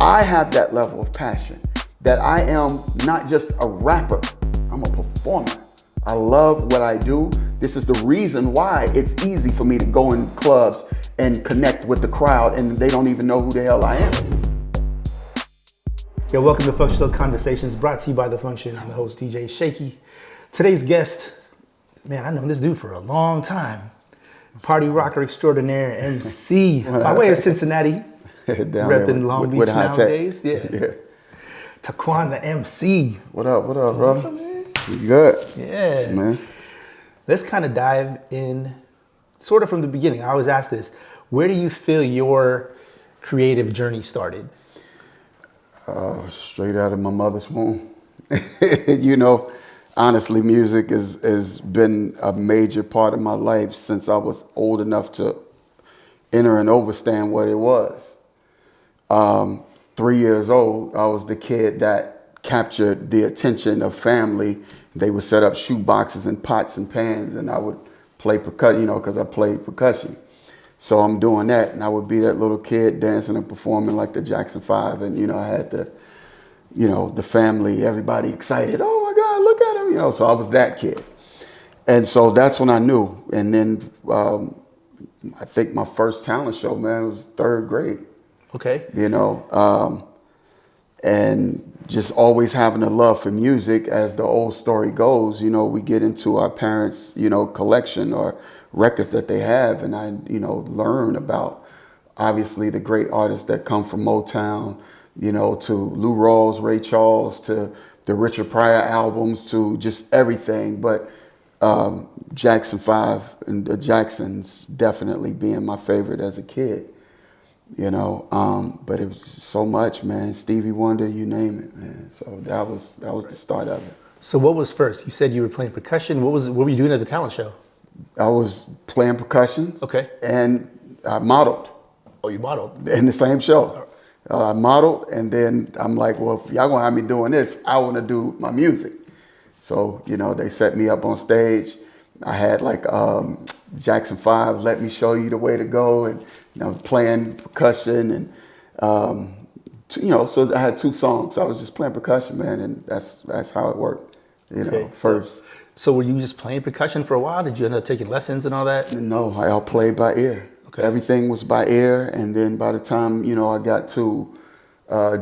I have that level of passion that I am not just a rapper, I'm a performer. I love what I do. This is the reason why it's easy for me to go in clubs and connect with the crowd and they don't even know who the hell I am. Yo, welcome to Functional Conversations, brought to you by The Function. I'm the host, DJ Shaky. Today's guest, man, I've known this dude for a long time. Party rocker extraordinaire, MC, by way of Cincinnati, repping Long Beach nowadays. Yeah. Toquon Tha MC. What up, brother? You good? Yeah. Man. Let's kind of dive in, sort of from the beginning. I always ask this, where do you feel your creative journey started? Straight out of my mother's womb. You know, honestly, music has been a major part of my life since I was old enough to enter and understand what it was. 3 years old, I was the kid that captured the attention of family. They would set up shoe boxes and pots and pans, and I would play percussion, you know, because I played percussion. So I'm doing that, and I would be that little kid dancing and performing like the Jackson 5, and, you know, I had the family, everybody excited. Oh my God, look at him, you know, so I was that kid. And so that's when I knew. And then I think my first talent show, man, was third grade. Okay. You know, and just always having a love for music. As the old story goes, you know, we get into our parents', you know, collection or records that they have, and I, you know, learn about obviously the great artists that come from Motown, you know, to Lou Rawls, Ray Charles, to the Richard Pryor albums, to just everything. But Jackson 5 and the Jacksons definitely being my favorite as a kid. You know, but it was so much, man. Stevie Wonder, you name it, man. So that was the start of it. So what was first? You said you were playing percussion. What were you doing at the talent show? I was playing percussion. Okay. And I modeled. Oh, you modeled? In the same show. I modeled, and then I'm like, well, if y'all gonna have me doing this, I want to do my music. So, you know, they set me up on stage. I had like Jackson 5, Let Me Show You the Way to Go, and you know, playing percussion, and you know, so I had 2 songs. I was just playing percussion, man, and that's how it worked, you know, first. So were you just playing percussion for a while? Did you end up taking lessons and all that? No, I all played by ear. Okay. Everything was by ear, and then by the time, you know, I got to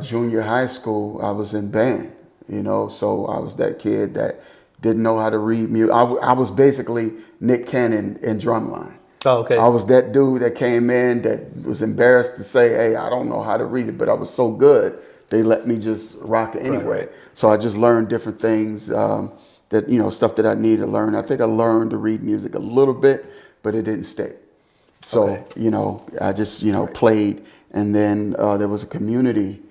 junior high school, I was in band, you know, so I was that kid that didn't know how to read music. I was basically Nick Cannon in drumline. Oh, okay. I was that dude that came in that was embarrassed to say, hey, I don't know how to read it, but I was so good, they let me just rock it anyway. Right. So I just learned different things that, you know, stuff that I needed to learn. I think I learned to read music a little bit, but it didn't stick. So, you know, I just, you know, played. And then there was a community,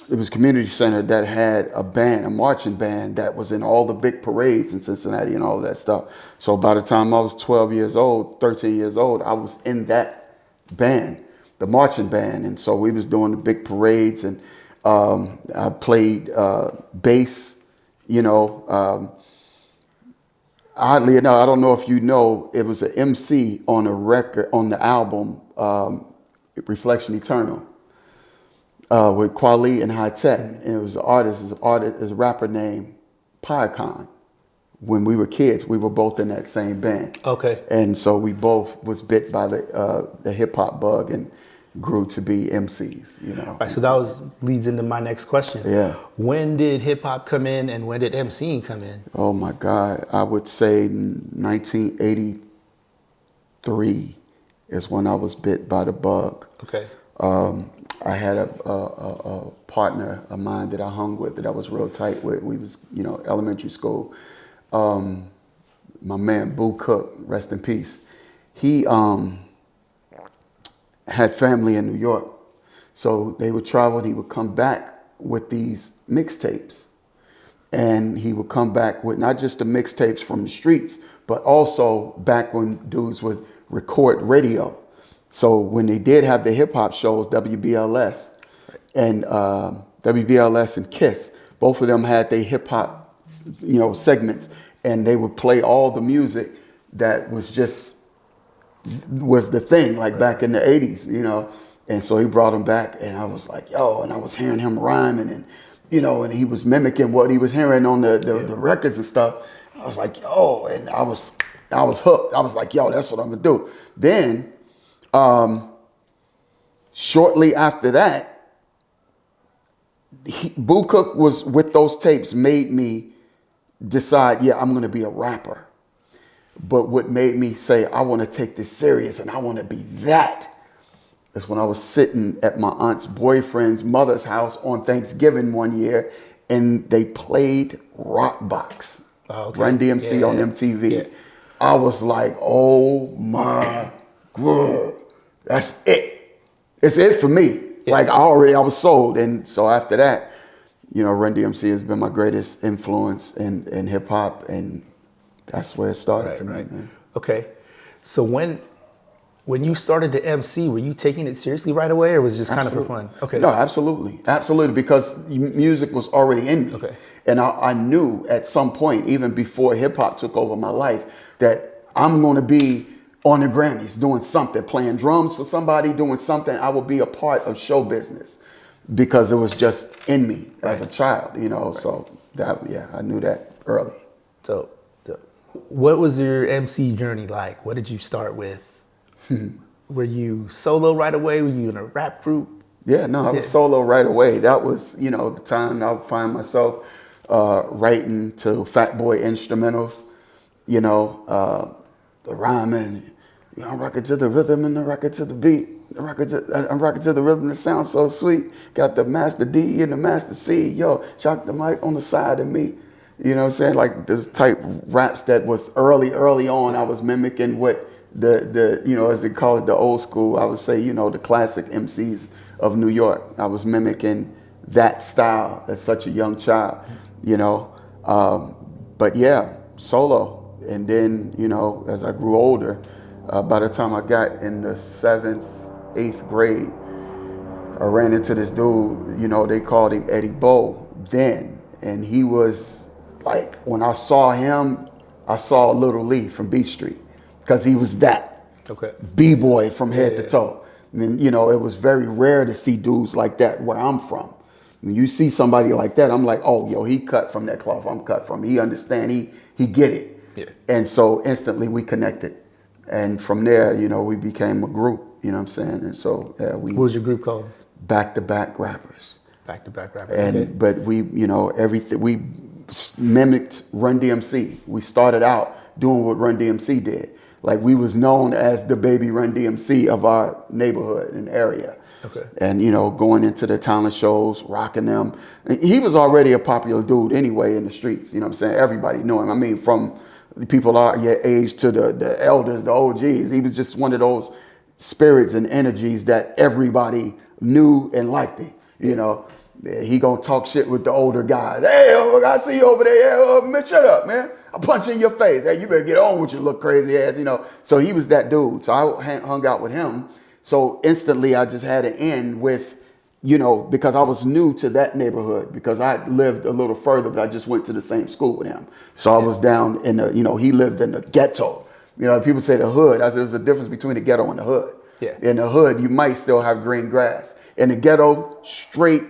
it was a community center that had a band, a marching band that was in all the big parades in Cincinnati and all of that stuff. So by the time I was 12 years old, 13 years old, I was in that band, the marching band. And so we was doing the big parades, and I played bass, you know. Oddly enough, I don't know if you know, it was an MC on a record, on the album, Reflection Eternal. With Kweli and High Tech, and it was a rapper named Pycon. When we were kids, we were both in that same band. Okay. And so we both was bit by the hip hop bug and grew to be MCs, you know. Right, so that leads into my next question. Yeah. When did hip hop come in, and when did MCing come in? Oh my God, I would say 1983 is when I was bit by the bug. Okay. I had a partner of mine that I hung with, that I was real tight with. We was, you know, elementary school. My man, Boo Cook, rest in peace. He had family in New York. So they would travel, and he would come back with these mixtapes. And he would come back with not just the mixtapes from the streets, but also back when dudes would record radio. So when they did have the hip hop shows, WBLS and KISS, both of them had their hip hop, you know, segments, and they would play all the music that was the thing, like back in the 80s, you know. And so he brought him back, and I was like, yo, and I was hearing him rhyming, and and he was mimicking what he was hearing on the records and stuff. I was like, yo, and I was hooked. I was like, yo, that's what I'm gonna do. Then, shortly after that, Boo Cook was with those tapes made me decide, yeah, I'm gonna be a rapper. But what made me say, I want to take this serious and I want to be that, is when I was sitting at my aunt's boyfriend's mother's house on Thanksgiving one year, and they played Rockbox, Run DMC on MTV. Yeah. I was like, oh my God, that's it. It's it for me. Yeah. Like I was sold. And so after that, Run DMC has been my greatest influence in hip hop, and that's where it started for me, man. Okay. So when you started to MC, were you taking it seriously right away, or was it just kind of for fun? Okay. No, absolutely. Absolutely, because music was already in me. Okay. And I knew at some point, even before hip hop took over my life, that I'm going to be on the Grammys doing something, playing drums for somebody, doing something. I will be a part of show business because it was just in me as a child, so that, I knew that early. So what was your MC journey like? What did you start with? Were you solo right away? Were you in a rap group? Yeah, no, I was solo right away. That was, the time I would find myself writing to Fat Boy instrumentals, the rhyming, I'm rocking to the rhythm and the rocking to the beat. I'm rocking to the rhythm that sounds so sweet. Got the Master D and the Master C. Yo, shock the mic on the side of me. You know what I'm saying? Like those type raps that was early on. I was mimicking what the as they call it, the old school, I would say, the classic MCs of New York. I was mimicking that style as such a young child, but yeah, solo. And then, as I grew older, by the time I got in the 7th, 8th grade, I ran into this dude, they called him Eddie Bo then. And he was like, when I saw him, I saw Little Lee from Beach Street, because he was that B-boy from head to toe. And then, it was very rare to see dudes like that where I'm from. When you see somebody like that, I'm like, oh, yo, he cut from that cloth I'm cut from. He understand, he get it. Yeah. And so instantly we connected. And from there, we became a group, you know what I'm saying? And so, what was your group called? Back to Back Rappers. Back to Back Rappers. And, but we, everything, we mimicked Run DMC. We started out doing what Run DMC did. Like we was known as the baby Run DMC of our neighborhood and area. Okay. And, going into the talent shows, rocking them. He was already a popular dude anyway in the streets, you know what I'm saying? Everybody knew him. I mean, from the people our age to the elders, the OGs. He was just one of those spirits and energies that everybody knew and liked him, He gonna talk shit with the older guys. Hey, I see you over there. Man, shut up, man. I'll punch you in your face. Hey, you better get on with your little crazy ass, So he was that dude. So I hung out with him. So instantly I just had an in with, because I was new to that neighborhood, because I lived a little further, but I just went to the same school with him. So I was down in the, he lived in the ghetto. People say the hood. I said there's a difference between the ghetto and the hood. Yeah. In the hood, you might still have green grass. In the ghetto, straight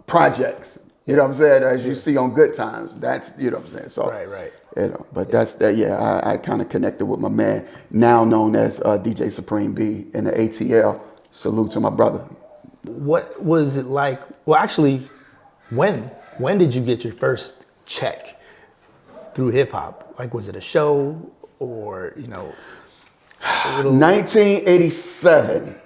projects. You know what I'm saying? As you see on Good Times. That's, what I'm saying? So, right. But that's that. Yeah, I kind of connected with my man, now known as DJ Supreme B in the ATL. Salute to my brother. What was it like? Well, actually, when did you get your first check through hip hop? Like, was it a show or, 1987.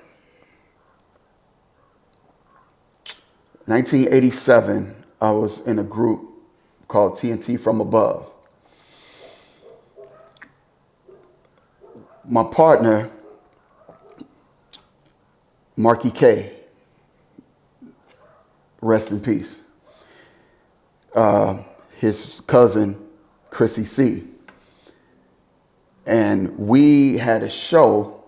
1987, I was in a group called TNT From Above. My partner, Marky K, rest in peace. His cousin, Chrissy C. And we had a show.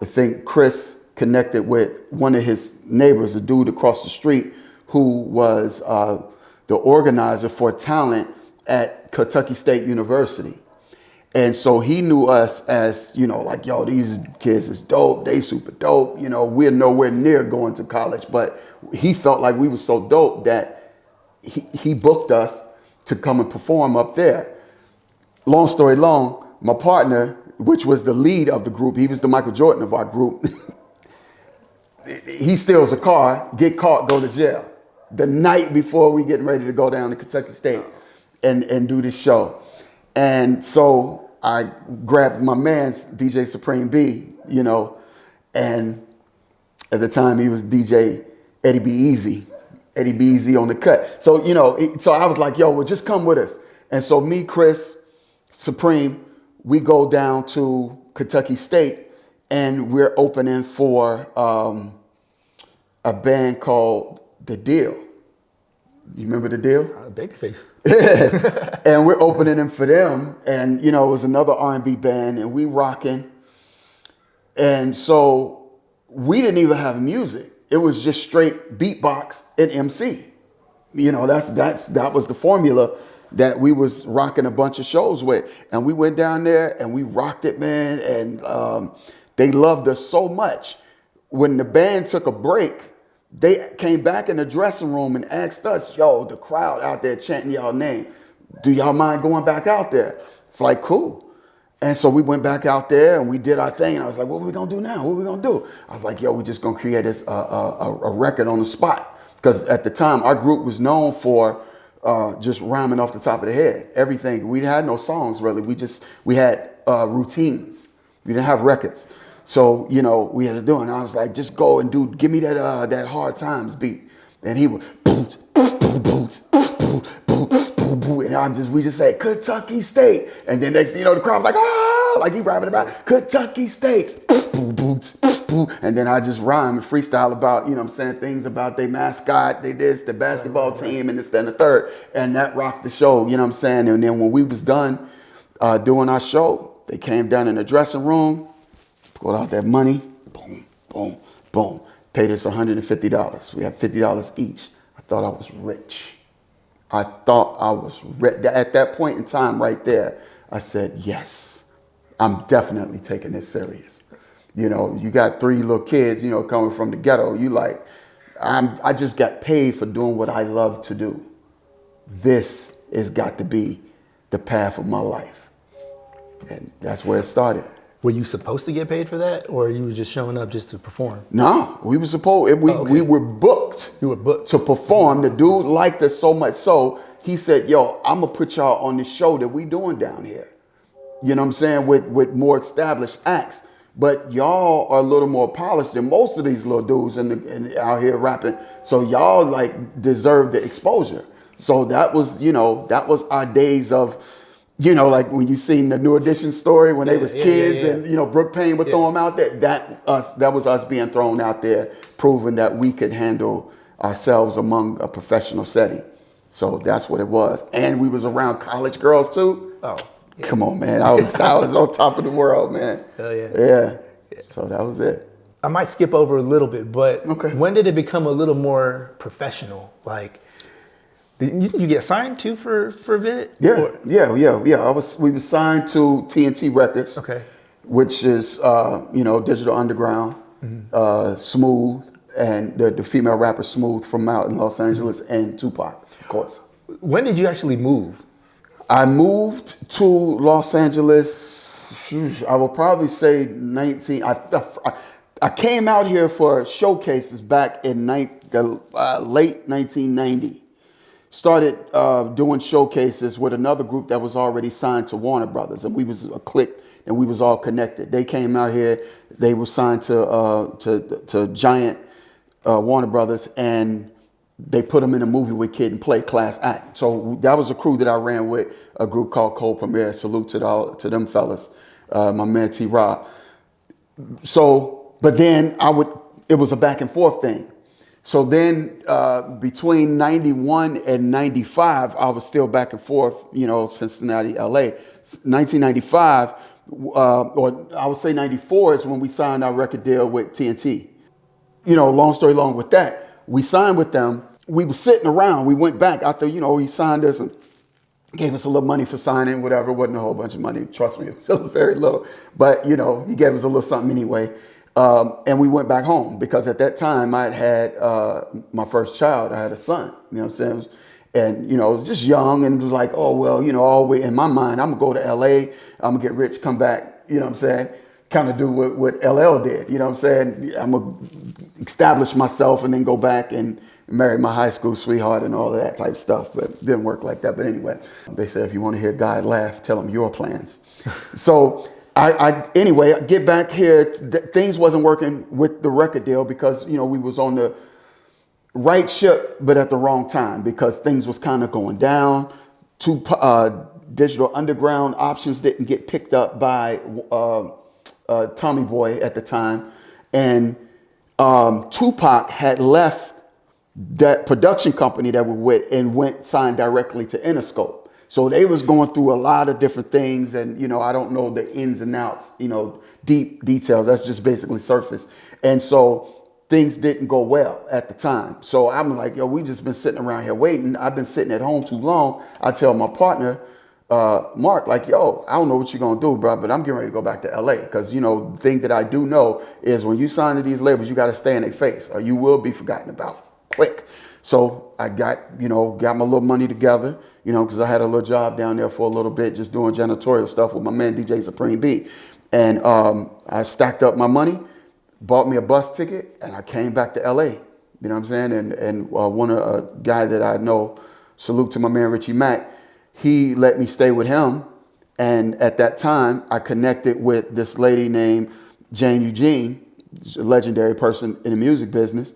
I think Chris connected with one of his neighbors, a dude across the street who was the organizer for talent at Kentucky State University. And so he knew us as, you know, like, yo, these kids is dope. They super dope. You know, we're nowhere near going to college, but he felt like we were so dope that he booked us to come and perform up there. Long story long, my partner, which was the lead of the group, he was the Michael Jordan of our group. He steals a car, get caught, go to jail. The night before we getting ready to go down to Kentucky State and do this show. And so I grabbed my man's DJ Supreme B, you know, and at the time he was DJ Eddie B. Easy on the cut. So, you know, so I was like, yo, well, just come with us. And so me, Chris, Supreme, we go down to Kentucky State and we're opening for a band called The Deal. You remember The Deal? Babyface. And we're opening them for them. And, you know, it was another R&B band and we rocking. And so we didn't even have music. It was just straight beatbox and MC. You know, that was the formula that we was rocking a bunch of shows with. And we went down there and we rocked it, man. And they loved us so much. When the band took a break, they came back in the dressing room and asked us, yo, the crowd out there chanting y'all name. Do y'all mind going back out there? It's like, cool. And so we went back out there and we did our thing. And I was like, what are we going to do now? What are we going to do? I was like, yo, we're just going to create this, a record on the spot. Because at the time, our group was known for just rhyming off the top of the head. Everything. We had no songs, really. We had routines. We didn't have records. So, you know, we had to do it. And I was like, just go and give me that Hard Times beat. And he would, boot, boot, boot, boot, boot, boot, boot. And we just said, Kentucky State. And then next thing you know, the crowd was like, ah, like he rapping about Kentucky State. Boot, boot, boot. And then I just rhyme and freestyle about, you know what I'm saying, things about their mascot, they this, the basketball team, and this, that, and the third. And that rocked the show, you know what I'm saying? And then when we was done doing our show, they came down in the dressing room, pulled out that money, boom, boom, boom. Paid us $150. We had $50 each. I thought I was rich. At that point in time right there, I said, yes, I'm definitely taking this serious. You know, you got 3 little kids, you know, coming from the ghetto. You like, I just got paid for doing what I love to do. This has got to be the path of my life. And that's where it started. Were you supposed to get paid for that, or you were just showing up just to perform? No, we were supposed. We were booked. You were booked to perform. The dude liked us so much so he said, "Yo, I'm gonna put y'all on the show that we doing down here." You know what I'm saying? With more established acts, but y'all are a little more polished than most of these little dudes out here rapping. So y'all like deserve the exposure. So that was, you know, that was our days of. You know, like when you seen the New Edition story when they was kids and, you know, Brooke Payne would throw them out there. That was us being thrown out there, proving that we could handle ourselves among a professional setting. So that's what it was. And we was around college girls too. Oh, yeah. Come on, man. I was on top of the world, man. Hell yeah. Yeah. So that was it. I might skip over a little bit, but when did it become a little more professional? Like, did you get signed too for Vid? Yeah. We were signed to TNT Records, which is you know, Digital Underground, Smooth, and the female rapper Smooth from out in Los Angeles, and Tupac, of course. When did you actually move? I moved to Los Angeles. I will probably say 19. I came out here for showcases back in late 1990. Started doing showcases with another group that was already signed to Warner Brothers, and we was a clique, and we was all connected. They came out here, they were signed to Giant Warner Brothers, and they put them in a movie with Kid and Play, class act. So that was a crew that I ran with, a group called Cold Premier. Salute to them fellas, my man T-Rob. So, but then it was a back and forth thing. So then between 91 and 95, I was still back and forth, you know, Cincinnati, LA. 1995, or I would say 94 is when we signed our record deal with TNT. You know, long story long with that, we signed with them. We were sitting around. We went back after, you know, he signed us and Gave us a little money for signing, whatever. It wasn't a whole bunch of money. Trust me, it was very little. But, you know, he gave us a little something anyway. And we went back home because at that time I had my first child. I had a son, you know what I'm saying? And, you know, was just young and was like, oh, well, you know, always in my mind, I'm going to go to LA. I'm going to get rich, come back, you know what I'm saying? Kind of do what LL did, you know what I'm saying? I'm going to establish myself and then go back and marry my high school sweetheart and all of that type of stuff. But it didn't work like that. But anyway, they said, if you want to hear God laugh, tell him your plans. So anyway, I get back here. Things wasn't working with the record deal because, you know, we was on the right ship, but at the wrong time because things was kind of going down. Digital Underground options didn't get picked up by Tommy Boy at the time. And Tupac had left that production company that we were with and signed directly to Interscope. So they was going through a lot of different things, and, you know, I don't know the ins and outs, you know, deep details. That's just basically surface. And so things didn't go well at the time. So I'm like, yo, we just been sitting around here waiting. I've been sitting at home too long. I tell my partner, Mark, like, yo, I don't know what you're gonna do, bro, but I'm getting ready to go back to LA. Cause, you know, the thing that I do know is when you sign to these labels, you got to stay in their face or you will be forgotten about quick. So I got my little money together, you know, because I had a little job down there for a little bit, just doing janitorial stuff with my man DJ Supreme B. And I stacked up my money, bought me a bus ticket, and I came back to LA. You know what I'm saying? And a guy that I know, salute to my man Richie Mack, he let me stay with him. And at that time, I connected with this lady named Jane Eugene, a legendary person in the music business.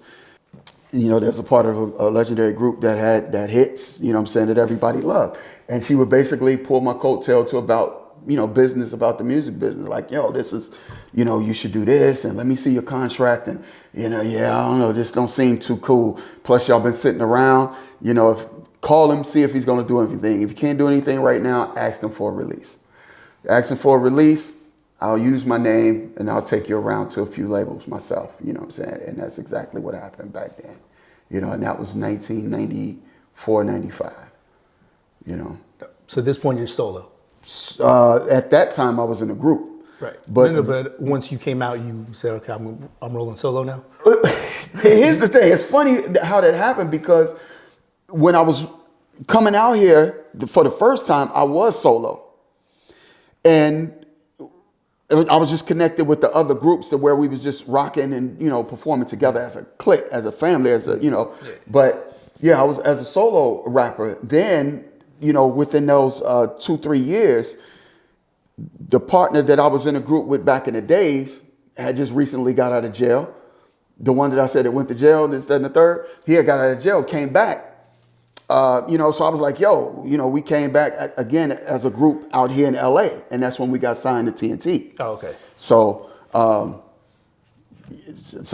You know, there's a part of a legendary group that had hits, you know what I'm saying, that everybody loved. And she would basically pull my coattail to about, you know, business, about the music business. Like, yo, this is, you know, you should do this and let me see your contract. And, you know, yeah, I don't know, this don't seem too cool. Plus y'all been sitting around, you know, call him, see if he's going to do anything. If you can't do anything right now, ask him for a release. Ask him for a release. I'll use my name and I'll take you around to a few labels myself, you know what I'm saying? And that's exactly what happened back then, you know, and that was 1994, 95, you know. So at this point, you're solo. At that time, I was in a group. Right. But, but once you came out, you said, okay, I'm rolling solo now? Here's the thing. It's funny how that happened because when I was coming out here for the first time, I was solo. And I was just connected with the other groups to where we was just rocking and, you know, performing together as a clique, as a family, as a, you know. Yeah. But yeah, I was as a solo rapper. Then, you know, within those 2-3 years, the partner that I was in a group with back in the days had just recently got out of jail. The one that I said that went to jail, this, that, and the third, he had got out of jail, came back. You know, so I was like, yo, you know, we came back again as a group out here in LA, and that's when we got signed to TNT. Oh, okay. So,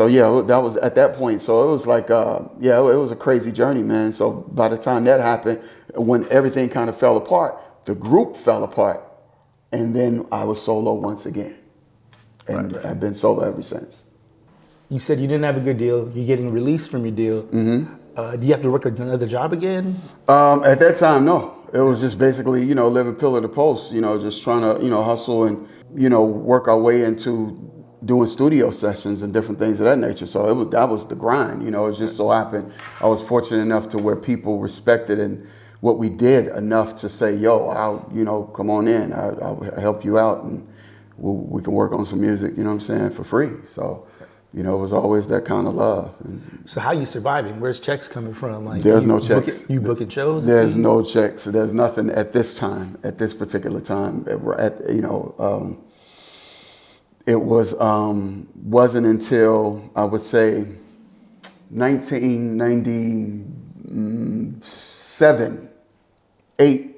yeah, that was at that point. So it was like, yeah, it was a crazy journey, man. So by the time that happened, when everything kind of fell apart, the group fell apart, and then I was solo once again, and right. I've been solo ever since. You said you didn't have a good deal. You're getting released from your deal. Mm-hmm. Do you have to work another job again? At that time, no. It was just basically, you know, living pillar to post, you know, just trying to, you know, hustle and, you know, work our way into doing studio sessions and different things of that nature. So that was the grind, you know. It just so happened I was fortunate enough to where people respected and what we did enough to say, yo, I'll, you know, come on in. I'll help you out and we can work on some music, you know what I'm saying, for free. So, you know, it was always that kind of love. So how you surviving? Where's checks coming from? Like, there's no checks. You booking shows? There's no checks. There's nothing at this time, at this particular time. You know, it was wasn't until I would say 1997, 8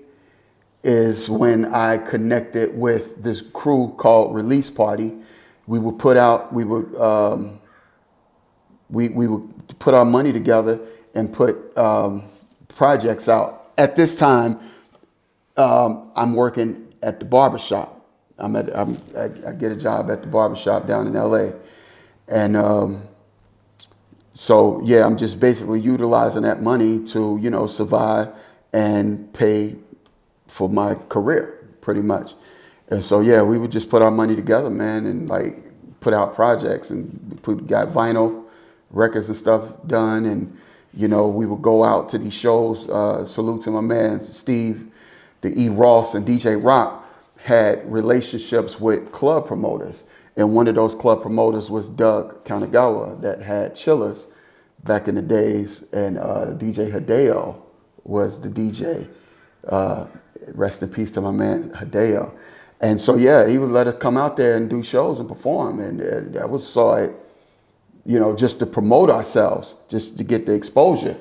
is when I connected with this crew called Release Party. We would put out, we would put our money together and put projects out. At this time, I'm working at the barbershop. I get a job at the barbershop down in LA. And so, yeah, I'm just basically utilizing that money to, you know, survive and pay for my career, pretty much. And so yeah, we would just put our money together, man, and like put out projects and got vinyl records and stuff done. And you know, we would go out to these shows. Salute to my man Steve, the E. Ross and DJ Rock had relationships with club promoters. And one of those club promoters was Doug Kanagawa that had Chillers back in the days. And DJ Hideo was the DJ. Rest in peace to my man Hideo. And so, yeah, he would let us come out there and do shows and perform. And that was you know, just to promote ourselves, just to get the exposure.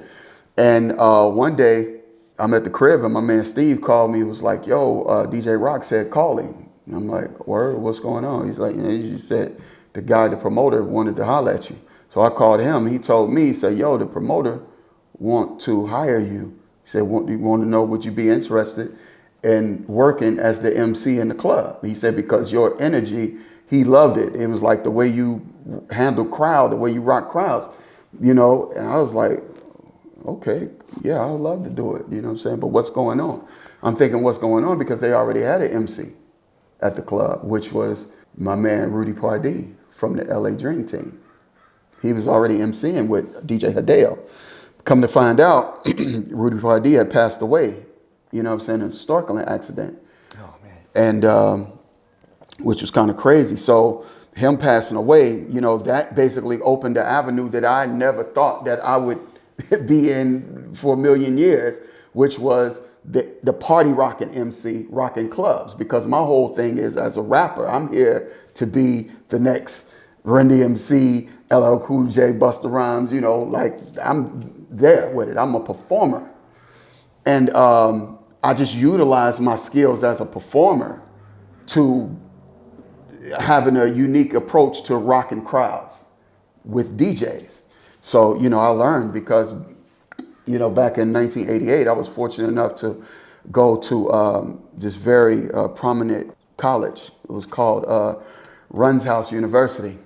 And one day I'm at the crib and my man Steve called me. He was like, yo, DJ Rock said, call him. And I'm like, word, what's going on? He's like, you know, he just said the guy, the promoter wanted to holler at you. So I called him. He told me, he said, yo, the promoter want to hire you. He said, you want to know, would you be interested in working as the MC in the club? He said, because your energy, he loved it. It was like the way you handle crowd, the way you rock crowds, you know? And I was like, okay, yeah, I would love to do it. You know what I'm saying? But what's going on? I'm thinking what's going on because they already had an MC at the club, which was my man, Rudy Pardee from the LA Dream Team. He was already MCing with DJ Hideo. Come to find out, Rudy Pardee had passed away, you know what I'm saying, in a snorkeling accident. Oh, man. And, which was kind of crazy. So him passing away, you know, that basically opened the avenue that I never thought that I would be in for a million years, which was the party rocking MC, rocking clubs. Because my whole thing is, as a rapper, I'm here to be the next Run DMC, LL Cool J, Busta Rhymes, you know, like I'm there with it. I'm a performer. And I just utilize my skills as a performer to having a unique approach to rocking crowds with DJs. So, you know, I learned because, you know, back in 1988, I was fortunate enough to go to this very prominent college. It was called Runs House University.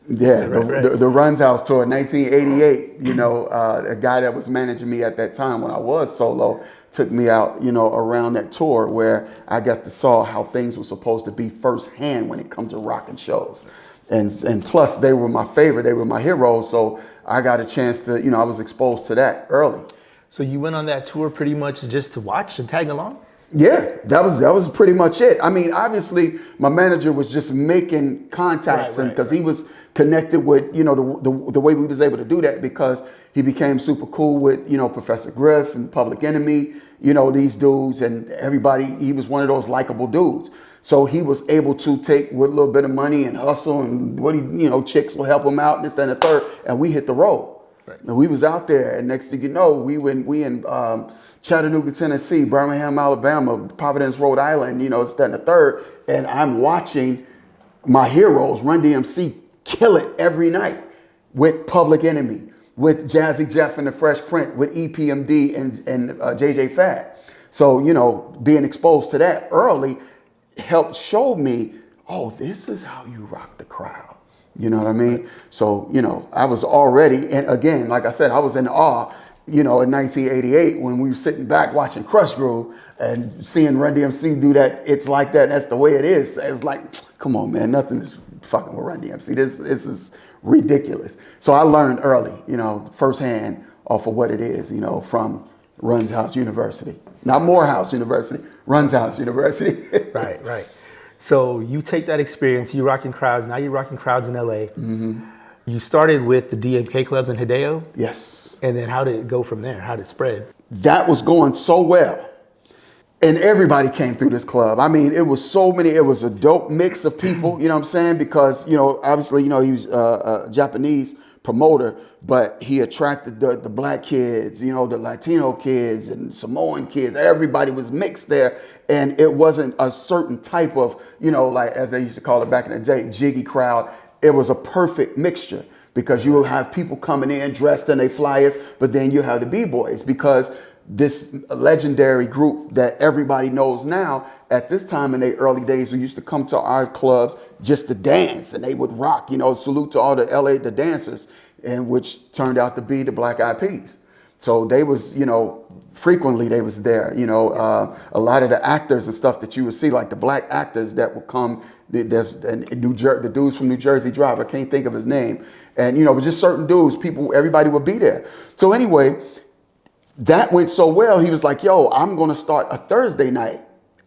Yeah, right. The Runs House tour, 1988. You know, a guy that was managing me at that time when I was solo took me out, you know, around that tour where I got to saw how things were supposed to be firsthand when it comes to rocking shows. And plus, they were my favorite. They were my heroes. So I got a chance to, you know, I was exposed to that early. So you went on that tour pretty much just to watch and tag along? Yeah, that was pretty much it. I mean, obviously, my manager was just making contacts, and because he was connected with, you know, the way we was able to do that, because he became super cool with, you know, Professor Griff and Public Enemy, you know, these dudes and everybody. He was one of those likable dudes. So he was able to take with a little bit of money and hustle, and you know, chicks will help him out and this, that, and the third, and we hit the road. Right. And we was out there, and next thing you know, we in Chattanooga, Tennessee, Birmingham, Alabama, Providence, Rhode Island, you know, it's that and the third. And I'm watching my heroes, Run DMC, kill it every night with Public Enemy, with Jazzy Jeff and the Fresh Prince, with EPMD and JJ Fad. So, you know, being exposed to that early helped show me, oh, this is how you rock the crowd. You know what I mean? So, you know, I was already, and again, like I said, I was in awe, you know, in 1988 when we were sitting back watching Crush Groove and seeing Run DMC do that. It's like that. And that's the way it is. It's like, come on, man, nothing is fucking with Run DMC. This is ridiculous. So I learned early, you know, firsthand off of what it is, you know, from Run's House University. Not Morehouse University, Run's House University. Right. So you take that experience, you're rocking crowds, now you're rocking crowds in LA. Mm-hmm. You started with the DMK clubs in Hideo? Yes. And then how did it go from there? How did it spread? That was going so well. And everybody came through this club. I mean, it was so many, it was a dope mix of people, you know what I'm saying? Because, you know, obviously, you know, he was a Japanese promoter, but he attracted the black kids, you know, the Latino kids and Samoan kids. Everybody was mixed there. And it wasn't a certain type of, you know, like as they used to call it back in the day, jiggy crowd. It was a perfect mixture because you will have people coming in dressed in their flyers, but then you have the B-boys because this legendary group that everybody knows now, at this time in their early days, who used to come to our clubs just to dance, and they would rock, you know, salute to all the dancers, and which turned out to be the Black Eyed Peas. So they was, frequently they was there. A lot of the actors and stuff that you would see, like the black actors that would come. There's the dudes from New Jersey Drive. I can't think of his name. And but just certain dudes, everybody would be there. So anyway, that went so well. He was like, "Yo, I'm gonna start a Thursday night,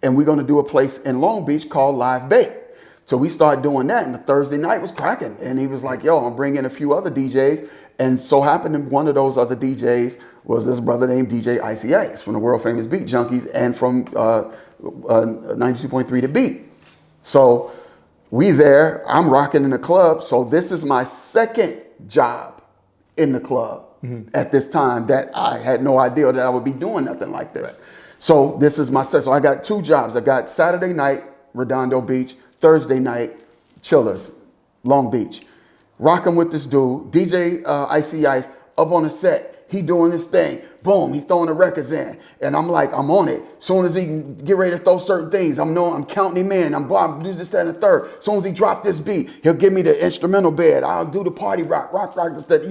and we're gonna do a place in Long Beach called Live Bait." So we started doing that, and the Thursday night was cracking. And he was like, "Yo, I'm bringing a few other DJs." And so happened that one of those other DJs was this brother named DJ Icy Ice from the world famous Beat Junkies and from 92.3 The Beat. So we there, I'm rocking in the club. So this is my second job in the club at this time that I had no idea that I would be doing nothing like this. Right. So this is my set. So I got 2 jobs. I got Saturday night, Redondo Beach, Thursday night, Chillers, Long Beach. Rocking with this dude, DJ Icy Ice, up on the set. He doing his thing. Boom, he throwing the records in. And I'm like, I'm on it. Soon as he get ready to throw certain things, I'm counting him in. I'm do this, that, and the third. Soon as he drop this beat, he'll give me the instrumental bed. I'll do the party rock, this, that,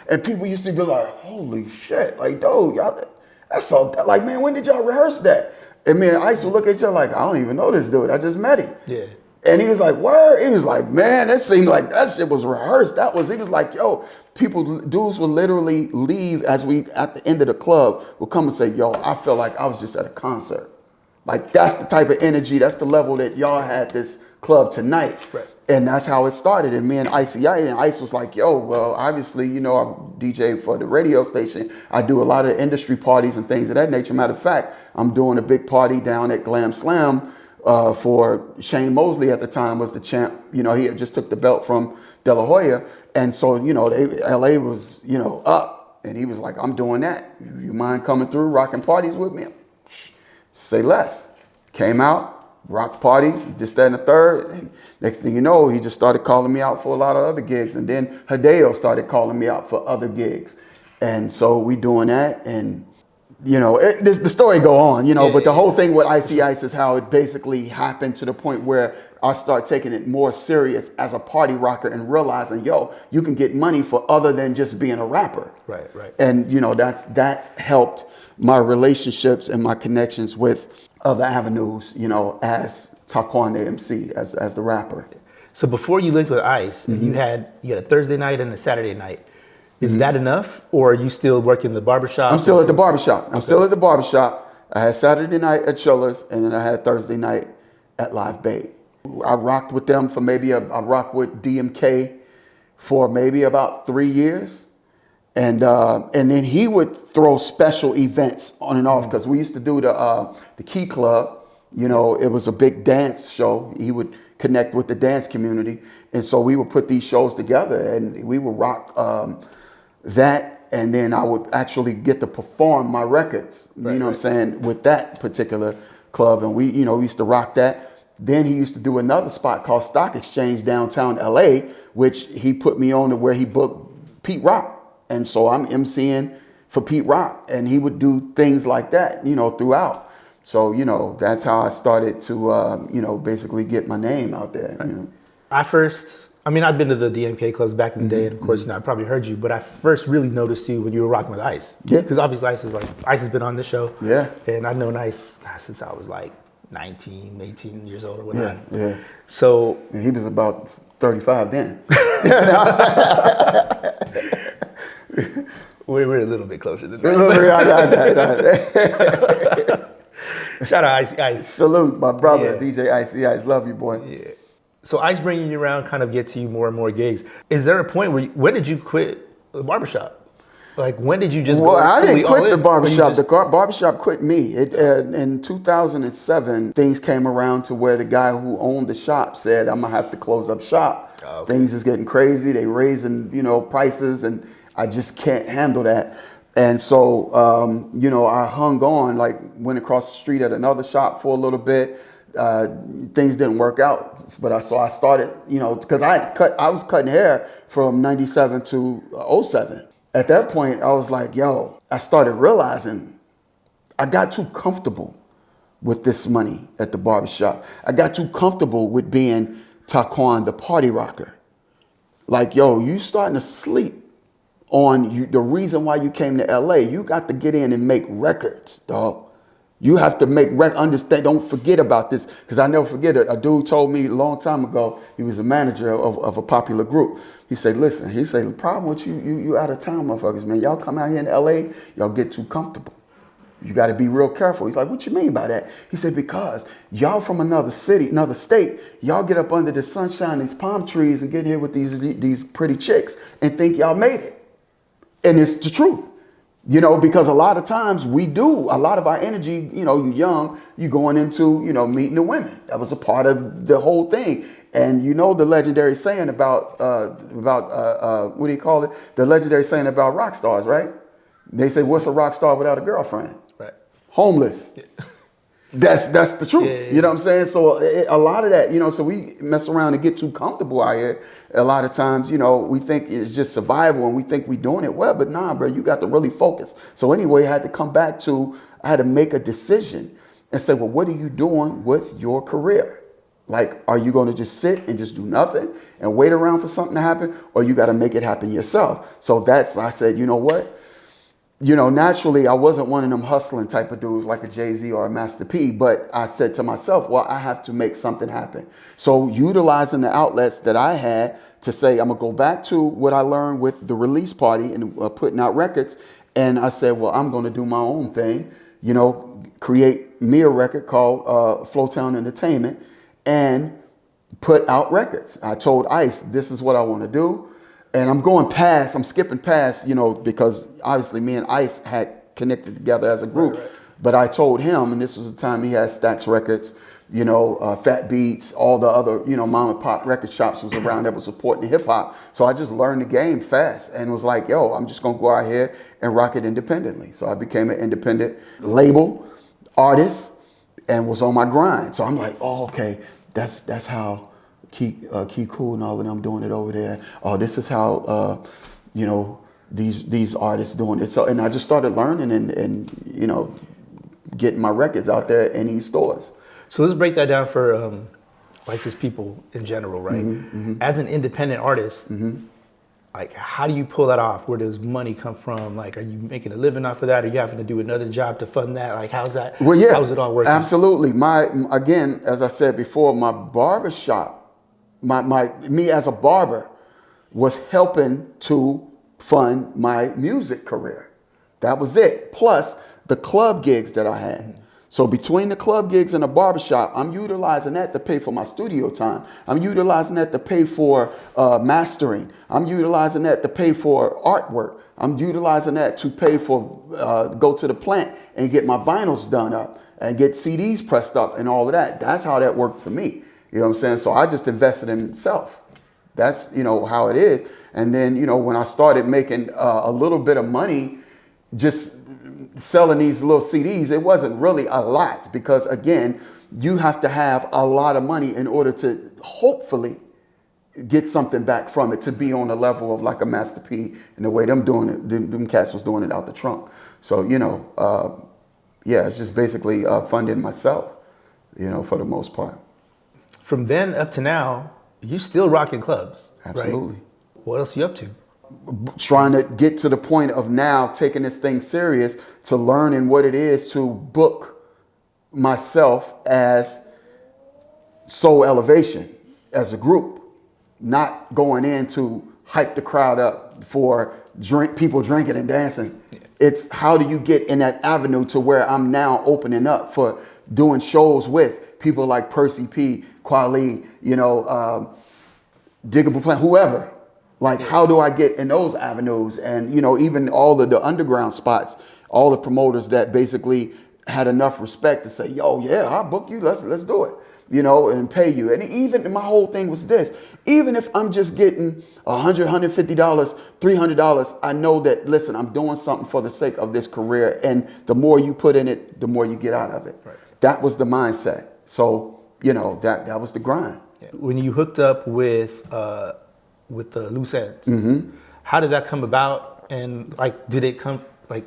And people used to be like, holy shit. Like, dude, y'all, that's so, like, man, when did y'all rehearse that? And me and Ice would look at each other like, I don't even know this dude. I just met him. Yeah. And he was like, word? He was like, man, that seemed like that shit was rehearsed. He was like, yo, dudes would literally leave at the end of the club, would come and say, yo, I feel like I was just at a concert. Like, that's the type of energy, that's the level that y'all had this club tonight. Right. And that's how it started. And me and Ice was like, yo, well, obviously, I'm DJ for the radio station. I do a lot of industry parties and things of that nature. Matter of fact, I'm doing a big party down at Glam Slam for Shane Mosley at the time was the champ. He had just took the belt from De La Hoya. And so, LA was, up. And he was like, I'm doing that. You mind coming through, rocking parties with me? Say less. Came out, rocked parties, this, that, and the third. And next thing you know, he just started calling me out for a lot of other gigs. And then Hideo started calling me out for other gigs. And so we doing that. And the story go on, but the whole thing with Icy Ice is how it basically happened to the point where I start taking it more serious as a party rocker and realizing, yo, you can get money for other than just being a rapper. Right. And, that's helped my relationships and my connections with other avenues, as Toquon Tha MC, as the rapper. So before you linked with Ice, you had a Thursday night and a Saturday night. Is that enough, or are you still working the barbershop? I'm still at the barbershop. I had Saturday night at Chillers, and then I had Thursday night at Live Bait. I rocked with them for I rocked with DMK for maybe about 3 years. And then he would throw special events on and off, because we used to do the Key Club. It was a big dance show. He would connect with the dance community. And so we would put these shows together, and we would rock that, and then I would actually get to perform my records, what I'm saying, with that particular club. And we used to rock that. Then he used to do another spot called Stock Exchange downtown LA, which he put me on to where he booked Pete Rock. And so I'm MCing for Pete Rock, and he would do things like that, throughout. So, that's how I started to, basically get my name out there. I'd been to the DMK clubs back in the day, and of course, I probably heard you, but I first really noticed you when you were rocking with Ice. Yeah. Because obviously Ice has been on this show. Yeah. And I've known Ice since I was like 19, 18 years old or whatnot. Yeah. So. And he was about 35 then. We're a little bit closer than that. Shout out Ice. Salute, my brother, DJ Icy Ice. Love you, boy. Yeah. So Ice bringing you around kind of gets you more and more gigs. Is there a point when did you quit the barbershop? Like, when did you just go? I didn't quit the barbershop. The barbershop quit me. In 2007, things came around to where the guy who owned the shop said, I'm going to have to close up shop. Oh, okay. Things is getting crazy. They raising, prices, and I just can't handle that. And so, I hung on, went across the street at another shop for a little bit. Things didn't work out, but I started, because I was cutting hair from 97 to 07. At that point, I was like, I started realizing I got too comfortable with this money at the barbershop. I got too comfortable with being Toquon, the party rocker. Like, you starting to sleep on you. The reason why you came to LA, you got to get in and make records, dog. You have to understand, don't forget about this. Because I never forget it. A dude told me a long time ago, he was a manager of a popular group. He said, listen, the problem with you out of town motherfuckers, man, y'all come out here in LA, y'all get too comfortable. You got to be real careful. He's like, what you mean by that? He said, because y'all from another city, another state, y'all get up under the sunshine, these palm trees and get here with these pretty chicks and think y'all made it. And it's the truth. You know, because a lot of times a lot of our energy, you know, you're young, you going into, you know, meeting the women. That was a part of the whole thing. And you know the legendary saying about what do you call it? The legendary saying about rock stars, right? They say, what's a rock star without a girlfriend? Right. Homeless. Yeah. That's the truth. Yeah. You know what I'm saying? So a lot of that, you know, so we mess around and get too comfortable out here. A lot of times, you know, we think it's just survival and we think we're doing it well, but nah, bro, you got to really focus. So anyway, I had to come back to, I had to make a decision and say, well, what are you doing with your career? Like, are you going to just sit and just do nothing and wait around for something to happen? Or you got to make it happen yourself. So I said, you know what? You know, naturally, I wasn't one of them hustling type of dudes like a Jay-Z or a Master P, but I said to myself, well, I have to make something happen. So utilizing the outlets that I had to say, I'm going to go back to what I learned with the release party and putting out records. And I said, well, I'm going to do my own thing, you know, create me a record called Flowtown Entertainment and put out records. I told Ice, this is what I want to do. And I'm skipping past, you know, because obviously me and Ice had connected together as a group. Right. But I told him, and this was the time he had Stax Records, you know, Fat Beats, all the other, you know, mom and pop record shops was around that was supporting the hip hop. So I just learned the game fast and was like, yo, I'm just going to go out here and rock it independently. So I became an independent label artist and was on my grind. So I'm like, oh, okay, that's how Keep Cool and all of them doing it over there. Oh, this is how, you know, these artists doing it. So, and I just started learning and you know, getting my records out there in these stores. So let's break that down for like just people in general, right? As an independent artist, like how do you pull that off? Where does money come from? Like, are you making a living off of that? Are you having to do another job to fund that? Like, how's that? Well, yeah, how's it all working? Absolutely. Again, as I said before, my barbershop, me as a barber was helping to fund my music career. That was it. Plus the club gigs that I had. So between the club gigs and the barbershop, I'm utilizing that to pay for my studio time. I'm utilizing that to pay for mastering. I'm utilizing that to pay for artwork. I'm utilizing that to pay for, go to the plant and get my vinyls done up and get CDs pressed up and all of that. That's how that worked for me. You know what I'm saying? So I just invested in self. That's, you know, how it is. And then, you know, when I started making a little bit of money, just selling these little CDs, it wasn't really a lot because, again, you have to have a lot of money in order to hopefully get something back from it to be on the level of like a Master P and the way them doing it, them cats was doing it out the trunk. So, you know, yeah, it's just basically funding myself, you know, for the most part. From then up to now, you still rocking clubs. Absolutely. Right? What else are you up to? Trying to get to the point of now taking this thing serious to learning what it is to book myself as Soul Elevation as a group, not going in to hype the crowd up for people drinking and dancing. Yeah. It's how do you get in that avenue to where I'm now opening up for doing shows with people like Percy P, Kweli, you know, Diggable Plant, whoever. Like, how do I get in those avenues? And, you know, even all the underground spots, all the promoters that basically had enough respect to say, yo, yeah, I'll book you. Let's do it, you know, and pay you. And even my whole thing was this, even if I'm just getting $100, $150, $300, I know that, listen, I'm doing something for the sake of this career. And the more you put in it, the more you get out of it. Right. That was the mindset. So, you know, that was the grind. When you hooked up with the Loose Ends, how did that come about? And like, did it come, like,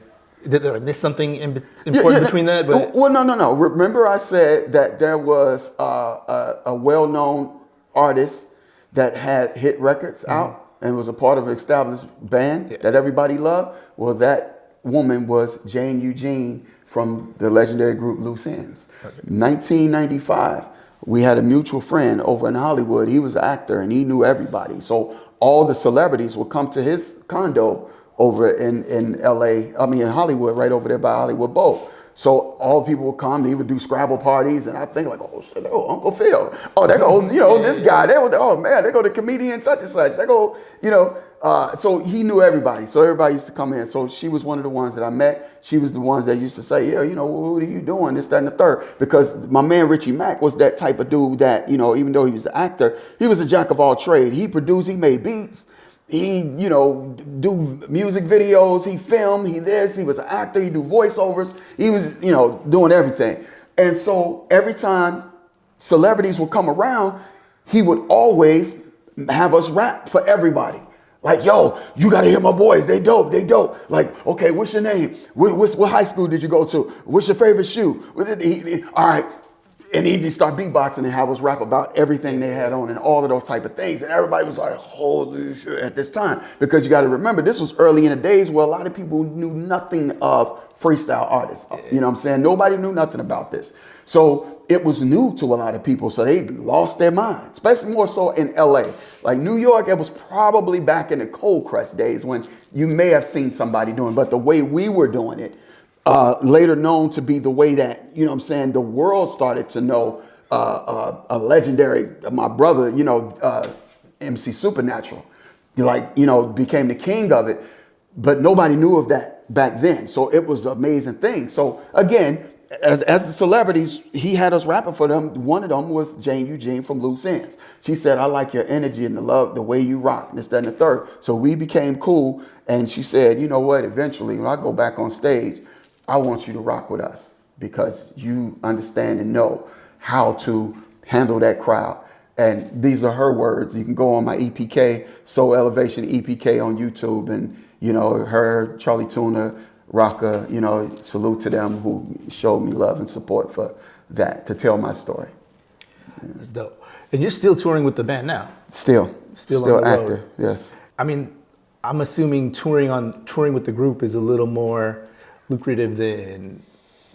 did I miss something important between that? But well, no. Remember I said that there was a well-known artist that had hit records out and was a part of an established band that everybody loved. Well, that woman was Jane Eugene from the legendary group Loose Ends. 1995, we had a mutual friend over in Hollywood. He was an actor and he knew everybody. So all the celebrities would come to his condo over in LA, I mean in Hollywood, right over there by Hollywood Bowl. So all people would come, he would do Scrabble parties, and I think like, oh shit, oh Uncle Phil, oh they go, you know, this guy, they would, oh man, they go to comedian such and such, they go, you know, so he knew everybody, so everybody used to come in. So she was one of the ones that I met. She was the ones that used to say, yeah, you know, what are you doing, this, that, and the third, because my man Richie Mack was that type of dude that, you know, even though he was an actor, he was a jack of all trades. He produced, he made beats. He, you know, do music videos, he filmed, he was an actor, he do voiceovers, he was, you know, doing everything. And so every time celebrities would come around, he would always have us rap for everybody. Like, yo, you gotta hear my boys, they dope, they dope. Like, okay, what's your name? What high school did you go to? What's your favorite shoe? All right. And he'd just start beatboxing and have us rap about everything they had on and all of those type of things. And everybody was like, holy shit, at this time. Because you got to remember, this was early in the days where a lot of people knew nothing of freestyle artists. You know what I'm saying? Nobody knew nothing about this. So it was new to a lot of people. So they lost their mind, especially more so in LA. Like New York, it was probably back in the Cold Crush days when you may have seen somebody doing, but the way we were doing it, later known to be the way that, you know what I'm saying, the world started to know a legendary, my brother, you know, MC Supernatural, like, you know, became the king of it, but nobody knew of that back then. So it was an amazing thing. So again, as the celebrities, he had us rapping for them. One of them was Jane Eugene from Loose Ends. She said, I like your energy and the love, the way you rock, this, that, and the third. So we became cool. And she said, you know what, eventually when I go back on stage, I want you to rock with us because you understand and know how to handle that crowd. And these are her words. You can go on my EPK, Soul Elevation EPK on YouTube, and, you know, her, Charlie Tuna, Rocka, you know, salute to them who showed me love and support for that, to tell my story. That's dope. And you're still touring with the band now? Still on the active, road. yes. I mean, I'm assuming touring with the group is a little more lucrative than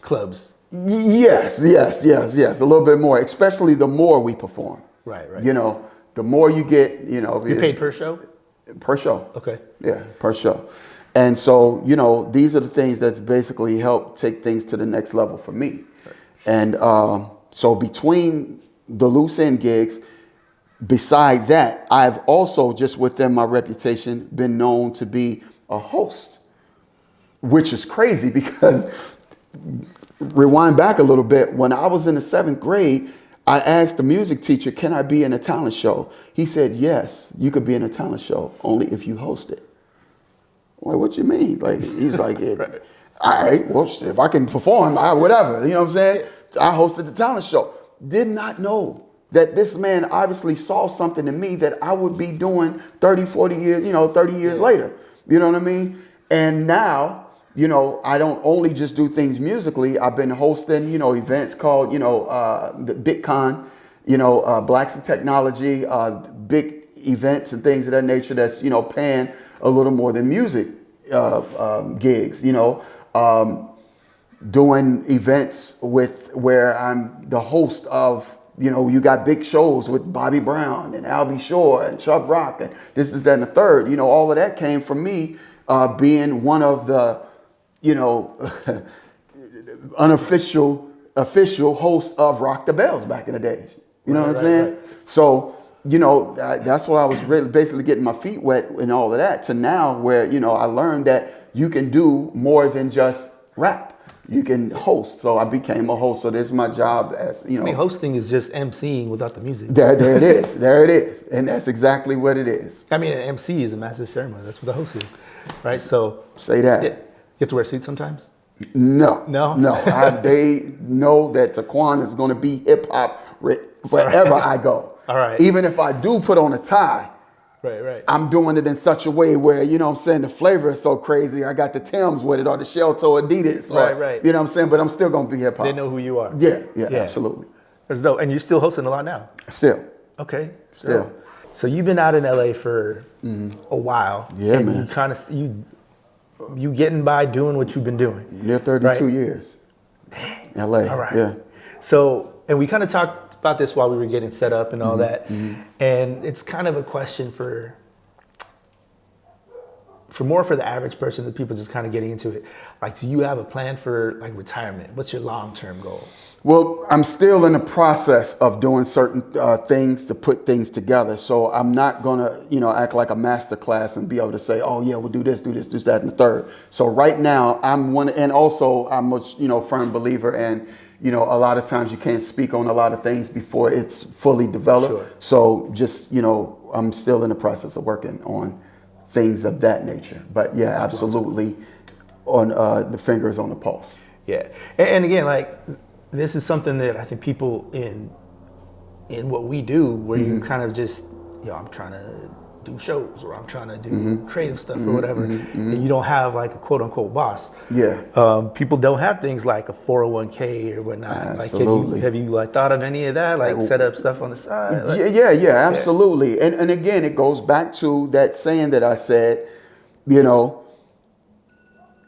clubs. Yes. A little bit more, especially the more we perform. Right. You know, the more you get, you know. You paid per show? Per show. Okay. Yeah, per show. And so, you know, these are the things that's basically helped take things to the next level for me. Right. And so between the Loose End gigs, beside that, I've also, just within my reputation, been known to be a host, which is crazy because, rewind back a little bit, when I was in the 7th grade, I asked the music teacher, can I be in a talent show? He said, yes, you could be in a talent show, only if you host it. I'm like, what you mean? Like, he's like, right. All right, well, if I can perform, whatever, you know what I'm saying? I hosted the talent show. Did not know that this man obviously saw something in me that I would be doing 30, 40 years, you know, 30 years later. You know what I mean? And now, you know, I don't only just do things musically. I've been hosting, you know, events called, you know, the BitCon, you know, Blacks in Technology, big events and things of that nature that's, you know, paying a little more than music gigs, you know, doing events where I'm the host of, you know, you got big shows with Bobby Brown and Albie Shore and Chubb Rock and this, that, and the third. You know, all of that came from me being one of the, you know, official host of Rock the Bells back in the days. You know what I'm saying? Right. So, you know, that's what I was really basically getting my feet wet and all of that, to now where, you know, I learned that you can do more than just rap. You can host. So I became a host. So this is my job as, you know. I mean, hosting is just emceeing without the music. There it is. There it is. And that's exactly what it is. I mean, an MC is a massive ceremony. That's what the host is, right? So say that. You have to wear a suit sometimes? No. They know that Toquon is going to be hip hop wherever I go. All right. Even if I do put on a tie, right. I'm doing it in such a way where, you know what I'm saying, the flavor is so crazy. I got the Timbs with it or the shell toe Adidas. Or, right. You know what I'm saying? But I'm still going to be hip hop. They know who you are. Yeah, absolutely. That's dope. And you're still hosting a lot now? Still. Okay. Still. So you've been out in LA for a while. Yeah, and man. You kind of you getting by doing what you've been doing. Near 32 years. LA. All right. Yeah. So, and we kind of talked about this while we were getting set up and all that. And it's kind of a question for the average person, the people just kind of getting into it. Like, do you have a plan for like retirement? What's your long-term goal? Well, I'm still in the process of doing certain things to put things together. So I'm not gonna, act like a master class and be able to say, oh yeah, we'll do this, that, and the third. So right now and also I'm a, firm believer in, a lot of times you can't speak on a lot of things before it's fully developed. Sure. So just, I'm still in the process of working on things of that nature. But yeah, absolutely on the fingers on the pulse. Yeah. And again, like, this is something that I think people in what we do, where you kind of just, I'm trying to do shows, or I'm trying to do creative stuff or whatever, and you don't have like a quote unquote boss. Yeah. People don't have things like a 401k or whatnot. Absolutely. Like, have you like thought of any of that? Like set up stuff on the side? Like, yeah, absolutely. And again, it goes back to that saying that I said,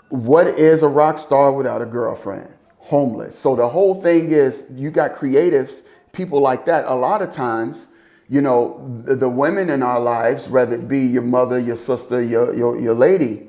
what is a rock star without a girlfriend? Homeless. So the whole thing is, you got creatives, people like that. A lot of times, the women in our lives, whether it be your mother, your sister, your lady,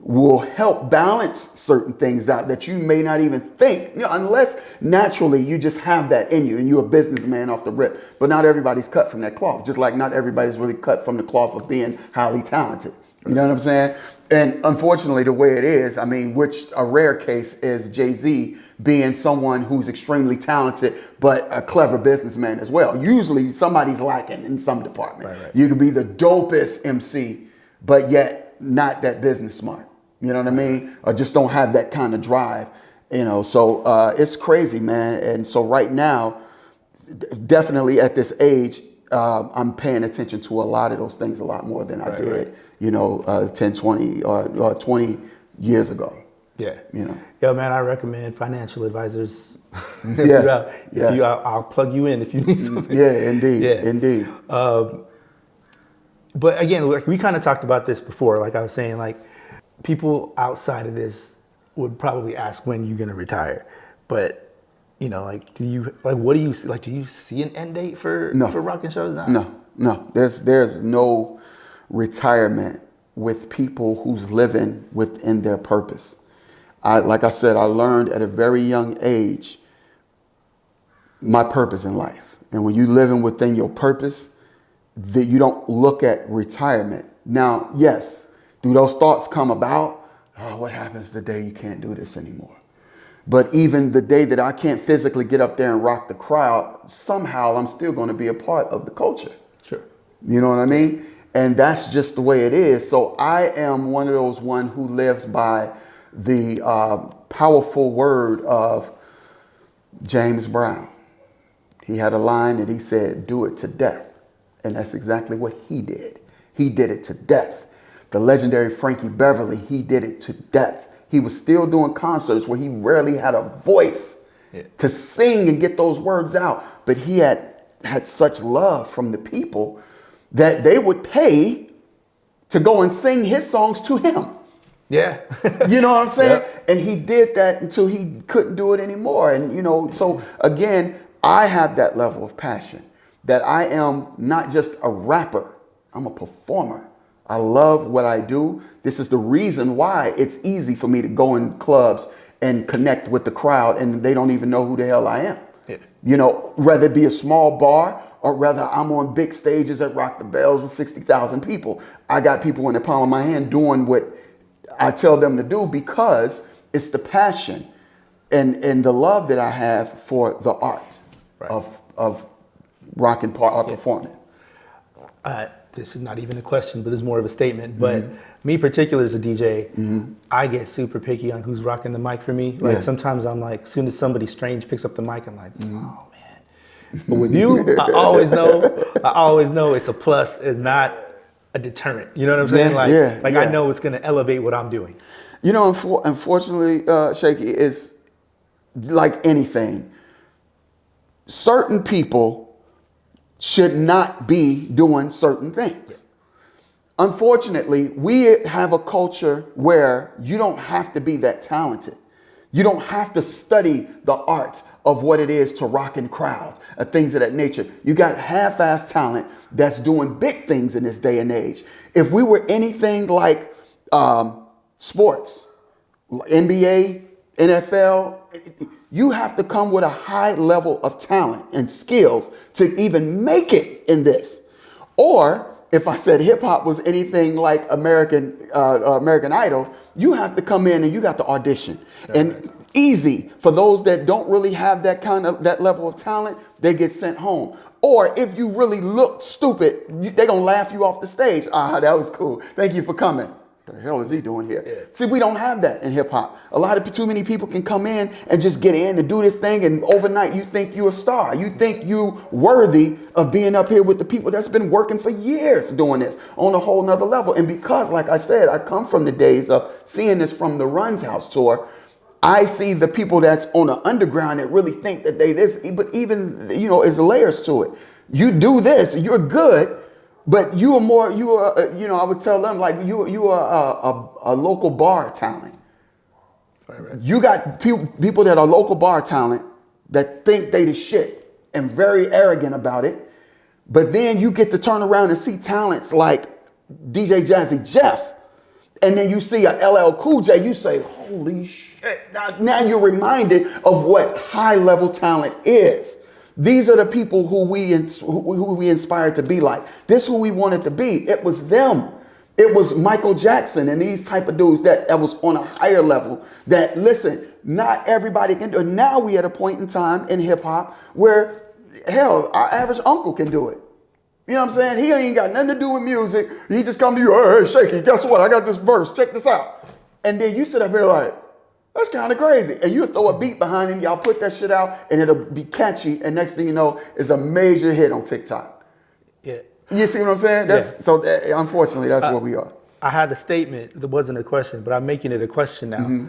will help balance certain things out that you may not even think, unless naturally you just have that in you and you're a businessman off the rip. But not everybody's cut from that cloth, just like not everybody's really cut from the cloth of being highly talented. You know what I'm saying? And unfortunately, the way it is, which a rare case is Jay-Z being someone who's extremely talented, but a clever businessman as well. Usually somebody's lacking in some department. Right. You could be the dopest MC, but yet not that business smart. You know what I mean? Or just don't have that kind of drive. So it's crazy, man. And so right now, definitely at this age, I'm paying attention to a lot of those things a lot more than I did, 10, 20, or 20 years ago. Yeah. Yo, man, I recommend financial advisors. Yes. I'll plug you in if you need something. Yeah, indeed. But again, like, we kind of talked about this before. Like I was saying, like, people outside of this would probably ask when you're going to retire. But like, what do you see? Like, do you see an end date for rocking shows now? No. There's no retirement with people who's living within their purpose. Like I said, I learned at a very young age my purpose in life. And when you're living within your purpose, that you don't look at retirement. Now, yes, do those thoughts come about? Oh, what happens the day you can't do this anymore? But even the day that I can't physically get up there and rock the crowd, somehow I'm still going to be a part of the culture. Sure. You know what I mean? And that's just the way it is. So I am one of those who lives by the powerful word of James Brown. He had a line that he said, "Do it to death." And that's exactly what he did. He did it to death. The legendary Frankie Beverly, he did it to death. He was still doing concerts where he rarely had a voice to sing and get those words out. But he had such love from the people that they would pay to go and sing his songs to him. Yeah. You know what I'm saying? Yeah. And he did that until he couldn't do it anymore. And, so again, I have that level of passion that I am not just a rapper, I'm a performer. I love what I do. This is the reason why it's easy for me to go in clubs and connect with the crowd and they don't even know who the hell I am. Yeah. Whether it be a small bar or whether I'm on big stages at Rock the Bells with 60,000 people. I got people in the palm of my hand doing what I tell them to do because it's the passion and the love that I have for the art of rock and performing. This is not even a question, but this is more of a statement. But me particular as a DJ, I get super picky on who's rocking the mic for me. Like sometimes I'm like, as soon as somebody strange picks up the mic, I'm like, oh man. But with you, I always know it's a plus and not a deterrent. You know what I'm saying? I know it's going to elevate what I'm doing. Unfortunately, Shaky, is like anything. Certain people should not be doing certain things. Unfortunately, we have a culture where you don't have to be that talented. You don't have to study the art of what it is to rock in crowds, things of that nature. You got half-assed talent that's doing big things in this day and age. If we were anything like sports, NBA, NFL, you have to come with a high level of talent and skills to even make it in this. Or if I said hip hop was anything like American Idol, you have to come in and you got to audition. Right. And easy for those that don't really have that level of talent, they get sent home. Or if you really look stupid, they're gonna laugh you off the stage. Ah, that was cool. Thank you for coming. The hell is he doing here? Yeah. See, we don't have that in hip hop. Too many people can come in and just get in and do this thing, and overnight you think you're a star. You think you worthy of being up here with the people that's been working for years doing this on a whole nother level. And because, like I said, I come from the days of seeing this from the Runs House tour, I see the people that's on the underground that really think that they this, but even, there's layers to it. You do this, you're good. But I would tell them, like, you are a local bar talent. Right. You got people that are local bar talent that think they the shit and very arrogant about it. But then you get to turn around and see talents like DJ Jazzy Jeff. And then you see a LL Cool J, you say, holy shit. Now you're reminded of what high level talent is. These are the people who we inspired to be like. This is who we wanted to be. It was them. It was Michael Jackson and these type of dudes that was on a higher level. That, listen, not everybody can do it. Now we at a point in time in hip hop where, hell, our average uncle can do it. You know what I'm saying? He ain't got nothing to do with music. He just come to you, hey, Shaky, guess what? I got this verse. Check this out. And then you sit up here like, that's kind of crazy. And you throw a beat behind him, y'all put that shit out, and it'll be catchy. And next thing you know, it's a major hit on TikTok. Yeah. You see what I'm saying? So unfortunately, that's where we are. I had a statement that wasn't a question, but I'm making it a question now. Mm-hmm.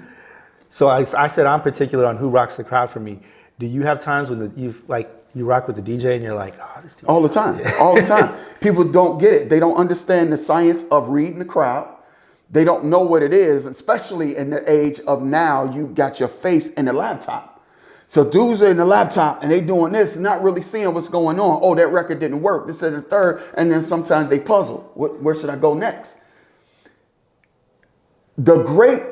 So I said I'm particular on who rocks the crowd for me. Do you have times when you rock with the DJ and you're like, oh, this DJ. All the time. All the time. People don't get it. They don't understand the science of reading the crowd. They don't know what it is, especially in the age of now, you got your face in the laptop. So dudes are in the laptop and they doing this, not really seeing what's going on. Oh, that record didn't work. This is the third. And then sometimes they puzzle. Where should I go next? The great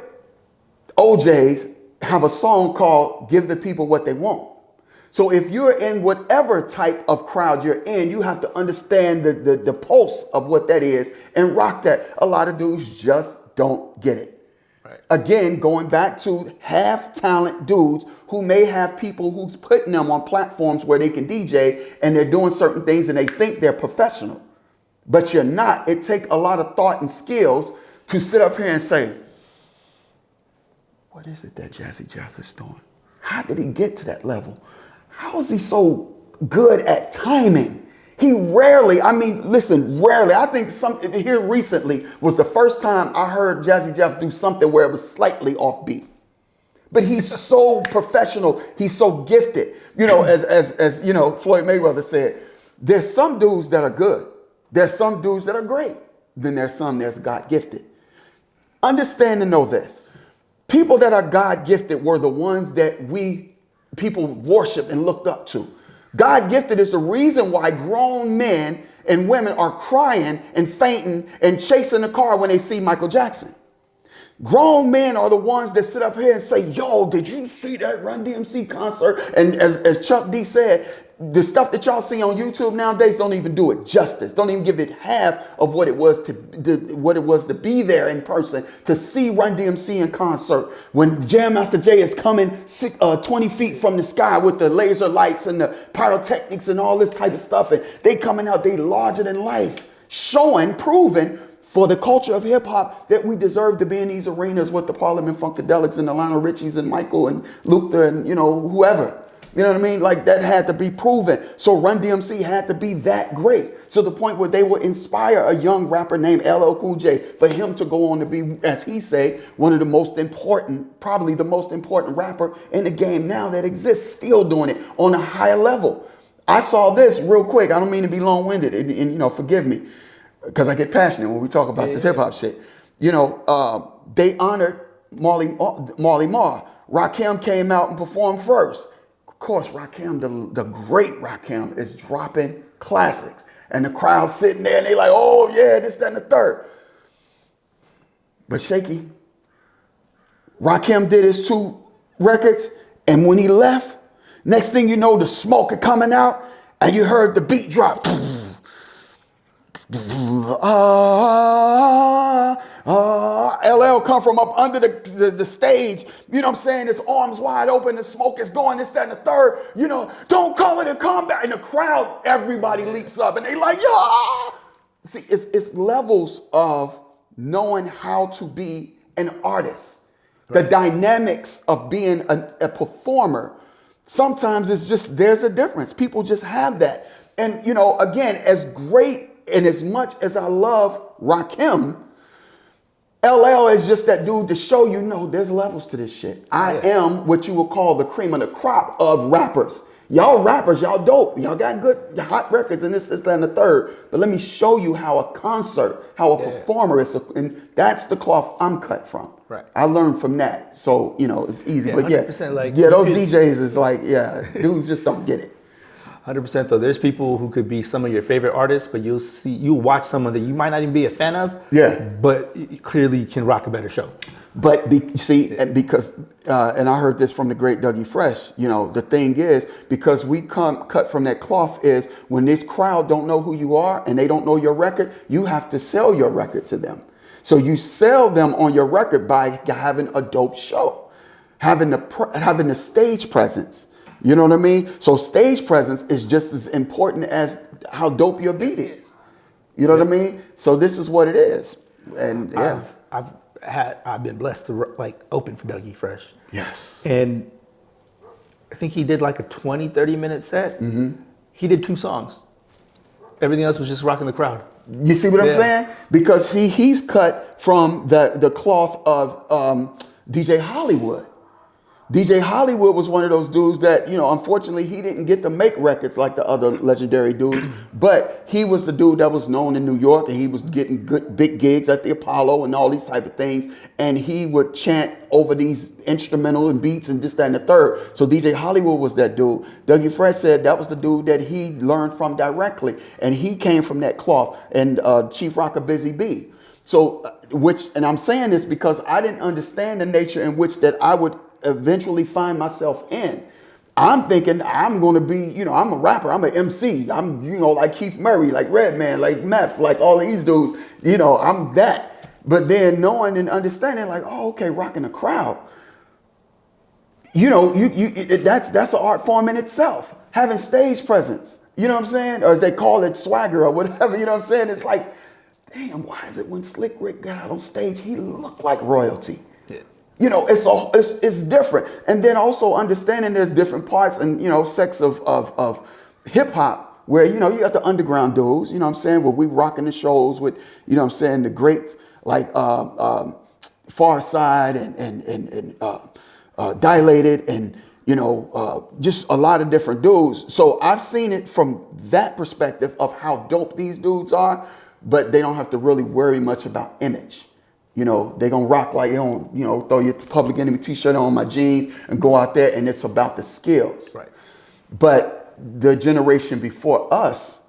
OJs have a song called Give the People What They Want. So if you're in whatever type of crowd you're in, you have to understand the pulse of what that is and rock that. A lot of dudes just don't get it. Right. Again, going back to half talent dudes who may have people who's putting them on platforms where they can DJ and they're doing certain things and they think they're professional. But you're not. It takes a lot of thought and skills to sit up here and say, what is it that Jazzy Jeff is doing? How did he get to that level? How is he so good at timing? He rarely, rarely. I think here recently was the first time I heard Jazzy Jeff do something where it was slightly offbeat. But he's so professional. He's so gifted. As Floyd Mayweather said, there's some dudes that are good. There's some dudes that are great. Then there's some that's God gifted. Understand and know this. People that are God gifted were the ones that people worship and looked up to. God gifted is the reason why grown men and women are crying and fainting and chasing the car when they see Michael Jackson. Grown men are the ones that sit up here and say, yo, did you see that Run DMC concert? And as Chuck D said, the stuff that y'all see on YouTube nowadays don't even do it justice. Don't even give it half of what it was to be there in person, to see Run DMC in concert. When Jam Master Jay is coming 20 feet from the sky with the laser lights and the pyrotechnics and all this type of stuff, and they coming out, they larger than life, proving for the culture of hip hop that we deserve to be in these arenas with the Parliament Funkadelics and the Lionel Richies and Michael and Luther and whoever. You know what I mean? Like, that had to be proven. So Run DMC had to be that great to the point where they would inspire a young rapper named LL Cool J for him to go on to be, as he say, one of the most important, probably the most important rapper in the game now that exists, still doing it on a higher level. I saw this real quick. I don't mean to be long-winded, and you know, forgive me, because I get passionate when we talk about this hip hop shit. You know, they honored Marley Marl. Rakim came out and performed first. Of course, Rakim, the great Rakim, is dropping classics, and the crowd sitting there and they like, oh yeah, this, that, and the third. But Shaky, Rakim did his 2 records, and when he left, next thing you know, the smoke is coming out, and you heard the beat drop. LL come from up under the stage, you know what I'm saying? His arms wide open, the smoke is going, this, that, and the third, you know, don't call it a comeback. In the crowd, everybody leaps up, and they like, yeah. See, it's levels of knowing how to be an artist. Right. The dynamics of being a performer, sometimes it's just, there's a difference. People just have that. And, you know, again, as great and as much as I love Rakim, LL is just that dude to show you, no, there's levels to this shit. I am what you would call the cream of the crop of rappers. Y'all rappers, y'all dope. Y'all got good, hot records and this, that, and the third. But let me show you how a concert, how a performer is. And that's the cloth I'm cut from. Right. I learned from that. So, you know, it's easy. But like, those DJs is like, dudes just don't get it. 100% though. There's people who could be some of your favorite artists, but you'll watch someone that you might not even be a fan of. Yeah. But clearly can rock a better show. But because, and I heard this from the great Dougie Fresh, you know, the thing is, because we come cut from that cloth is when this crowd don't know who you are and they don't know your record, you have to sell your record to them. So you sell them on your record by having a dope show, having the stage presence. You know what I mean? So stage presence is just as important as how dope your beat is. You know what I mean? So this is what it is. And yeah. I've been blessed to like open for Dougie Fresh. Yes. And I think he did like a 20, 30-minute set. Mm-hmm. He did 2 songs. Everything else was just rocking the crowd. You see what I'm saying? Because he's cut from the cloth of DJ Hollywood. DJ Hollywood was one of those dudes that, you know, unfortunately he didn't get to make records like the other legendary dudes, but he was the dude that was known in New York, and he was getting good big gigs at the Apollo and all these type of things, and he would chant over these instrumental and beats and this, that, and the third. So DJ Hollywood was that dude. Dougie Fresh said that was the dude that he learned from directly, and he came from that cloth, and Chief Rocker Busy B. So, and I'm saying this because I didn't understand the nature in which that I would eventually find myself in. I'm thinking I'm going to be, you know, I'm a rapper, I'm an MC, I'm, you know, like Keith Murray, like Redman, like Meth, like all of these dudes, you know, I'm that. But then knowing and understanding like, oh, okay, rocking the crowd, you know, that's an art form in itself. Having stage presence, you know what I'm saying? Or as they call it, swagger or whatever, you know what I'm saying? It's like, damn, why is it when Slick Rick got out on stage, he looked like royalty? You know, it's different. And then also understanding there's different parts and, you know, sects of hip hop where, you know, you got the underground dudes, you know what I'm saying, where we rocking the shows with, you know what I'm saying, the greats like Far Side and Dilated and, you know, just a lot of different dudes. So I've seen it from that perspective of how dope these dudes are, but they don't have to really worry much about image. You know, they're going to rock like, you know, throw your Public Enemy t-shirt on my jeans and go out there, and it's about the skills. Right. But the generation before us,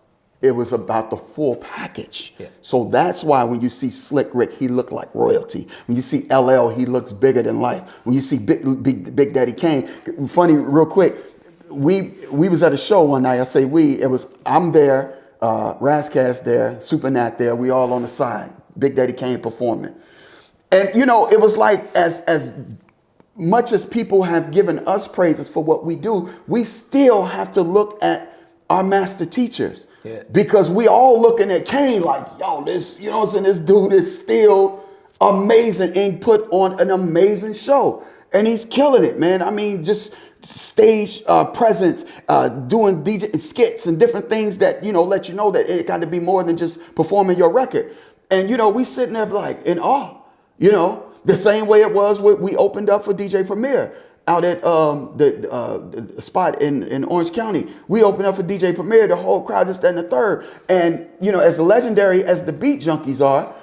it was about the full package. Yeah. So that's why when you see Slick Rick, he looked like royalty. When you see LL, he looks bigger than life. When you see Big Daddy Kane, funny, real quick, we was at a show one night. I say I'm there, Razzcast there, Super Nat there, we all on the side. Big Daddy Kane performing. And, you know, it was like as much as people have given us praises for what we do, we still have to look at our master teachers. Yeah. Because we all looking at Kane like, yo, this, you know what I'm saying, this dude is still amazing and put on an amazing show. And he's killing it, man. I mean, just stage presence, doing DJ skits and different things that, you know, let you know that it got to be more than just performing your record. And, you know, we sitting there like in awe. You know, the same way it was when we opened up for DJ Premier. out at the spot in Orange County. We opened up for DJ Premier, the whole crowd just that and the third. And, you know, as legendary as the Beat Junkies are,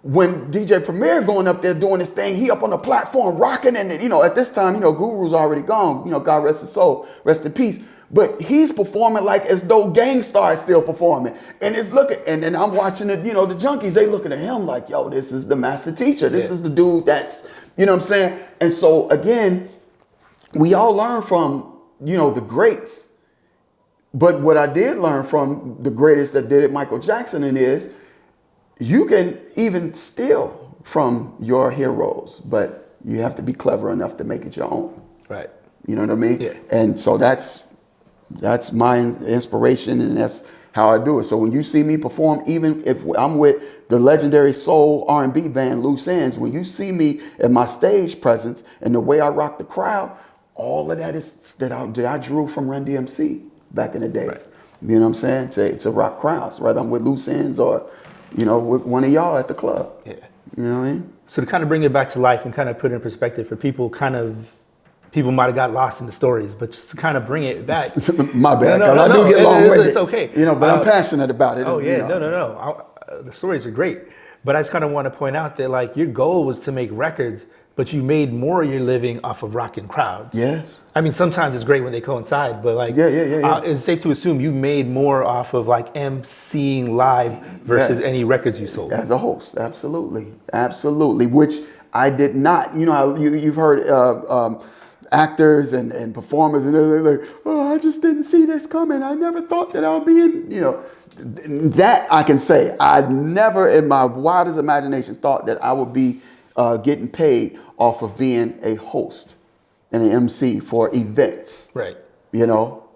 when DJ Premier going up there doing his thing, he up on the platform rocking, and you know, at this time, you know, Guru's already gone. You know, God rest his soul, rest in peace. But he's performing like as though Gangstar is still performing, and it's looking. And then I'm watching it. You know, the junkies, they looking at him like, yo, this is the master teacher. This is the dude that's, you know what I'm saying. And so again, we all learn from, you know, the greats. But what I did learn from the greatest that did it, Michael Jackson, and is, you can even steal from your heroes, but you have to be clever enough to make it your own. Right. You know what I mean? Yeah. And so that's my inspiration, and that's how I do it. So when you see me perform, even if I'm with the legendary soul R&B band Loose Ends, when you see me at my stage presence and the way I rock the crowd, all of that is that I drew from Run DMC back in the days. Right. You know what I'm saying? To rock crowds, whether I'm with Loose Ends or, you know, with one of y'all at the club. Yeah. You know what I mean? So to kind of bring it back to life and kind of put it in perspective for people, people might have got lost in the stories, but just to kind of bring it back. My bad, because I do get long-winded. It's okay. You know, but I'm passionate about it. Oh, yeah, you know. no. The stories are great. But I just kind of want to point out that, like, your goal was to make records, but you made more of your living off of rocking crowds. Yes. I mean, sometimes it's great when they coincide, but like, Yeah. It's safe to assume you made more off of like emceeing live versus any records you sold. As a host, absolutely. Which I did not. You know, you've heard actors and performers, and they're like, oh, I just didn't see this coming. I never thought that I'll be in, you know. That I can say. I never in my wildest imagination thought that I would be getting paid off of being a host and an MC for events. Right. You know.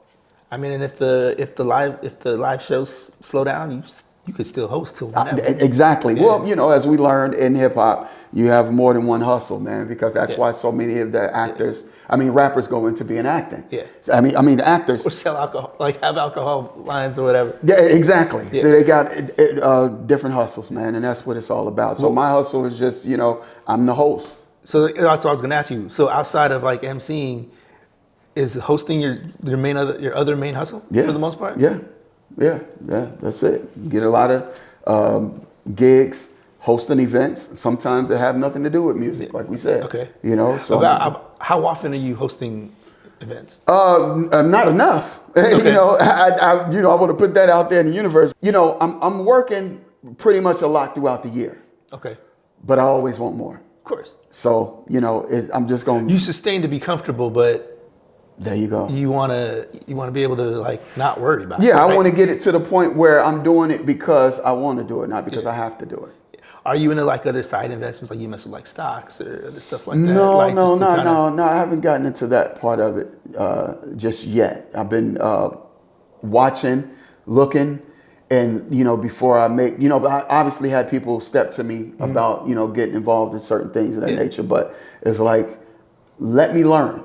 I mean, and if the live shows slow down, you could still host till whenever. Exactly. Yeah. Well, you know, as we learned in hip hop, you have more than one hustle, man, because that's why so many of the actors, rappers go into being acting. Yeah. I mean, the actors. Or sell alcohol, like have alcohol lines or whatever. Yeah, exactly. Yeah. So they got different hustles, man, and that's what it's all about. So my hustle is just, you know, I'm the host. So that's what I was going to ask you. So outside of like emceeing, is hosting your other main hustle for the most part? Yeah. That's it. You get a lot of gigs, hosting events. Sometimes they have nothing to do with music, like we said. Okay. You know, so how often are you hosting events? Not enough. Okay. You know, I want to put that out there in the universe. You know, I'm working pretty much a lot throughout the year. Okay. But I always want more. Of course. So, you know, I'm just going. You sustain to be comfortable, but. There you go. You want to be able to like not worry about it. Yeah, right? I want to get it to the point where I'm doing it because I want to do it, not because I have to do it. Are you into like other side investments, like you mess with like stocks or other stuff like that? No. I haven't gotten into that part of it just yet. I've been watching, looking, and you know, before I make, you know, I obviously had people step to me about, you know, getting involved in certain things of that nature, but it's like, let me learn.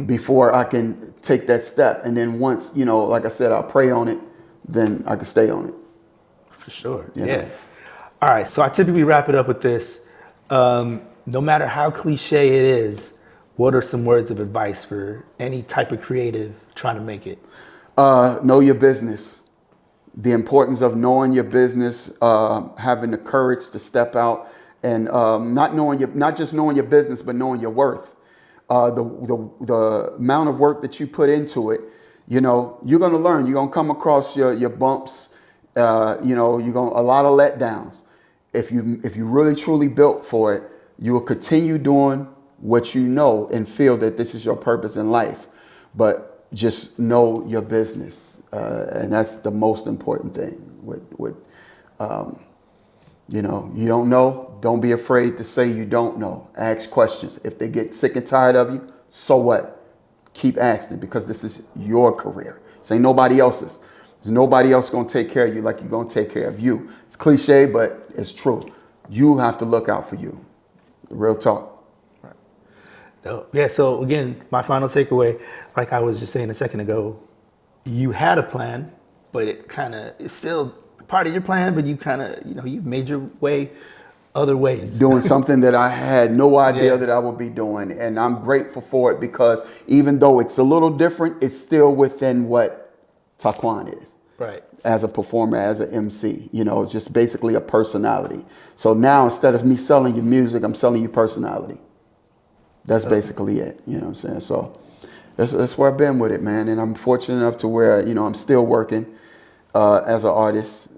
Before I can take that step. And then once, you know, like I said, I'll pray on it, then I can stay on it. For sure. Yeah. All right. So I typically wrap it up with this. No matter how cliche it is, what are some words of advice for any type of creative trying to make it? Know your business. The importance of knowing your business, having the courage to step out and not just knowing your business, but knowing your worth. The amount of work that you put into it, you know, you're going to learn. You're going to come across your bumps. You know, you're going a lot of letdowns. If you really truly built for it, you will continue doing what you know and feel that this is your purpose in life. But just know your business, and that's the most important thing. You know, you don't know. Don't be afraid to say you don't know. Ask questions. If they get sick and tired of you, so what? Keep asking, because this is your career. This ain't nobody else's. There's nobody else going to take care of you like you're going to take care of you. It's cliche, but it's true. You have to look out for you. Real talk. Right. Yeah, so again, my final takeaway, like I was just saying a second ago, you had a plan, but it's still part of your plan, but you kind of, you know, you've made your way other ways. Doing something that I had no idea that I would be doing. And I'm grateful for it because even though it's a little different, it's still within what Toquon is. Right. As a performer, as an MC, you know, it's just basically a personality. So now instead of me selling you music, I'm selling you personality. That's basically it. You know what I'm saying? So that's where I've been with it, man. And I'm fortunate enough to where, you know, I'm still working as an artist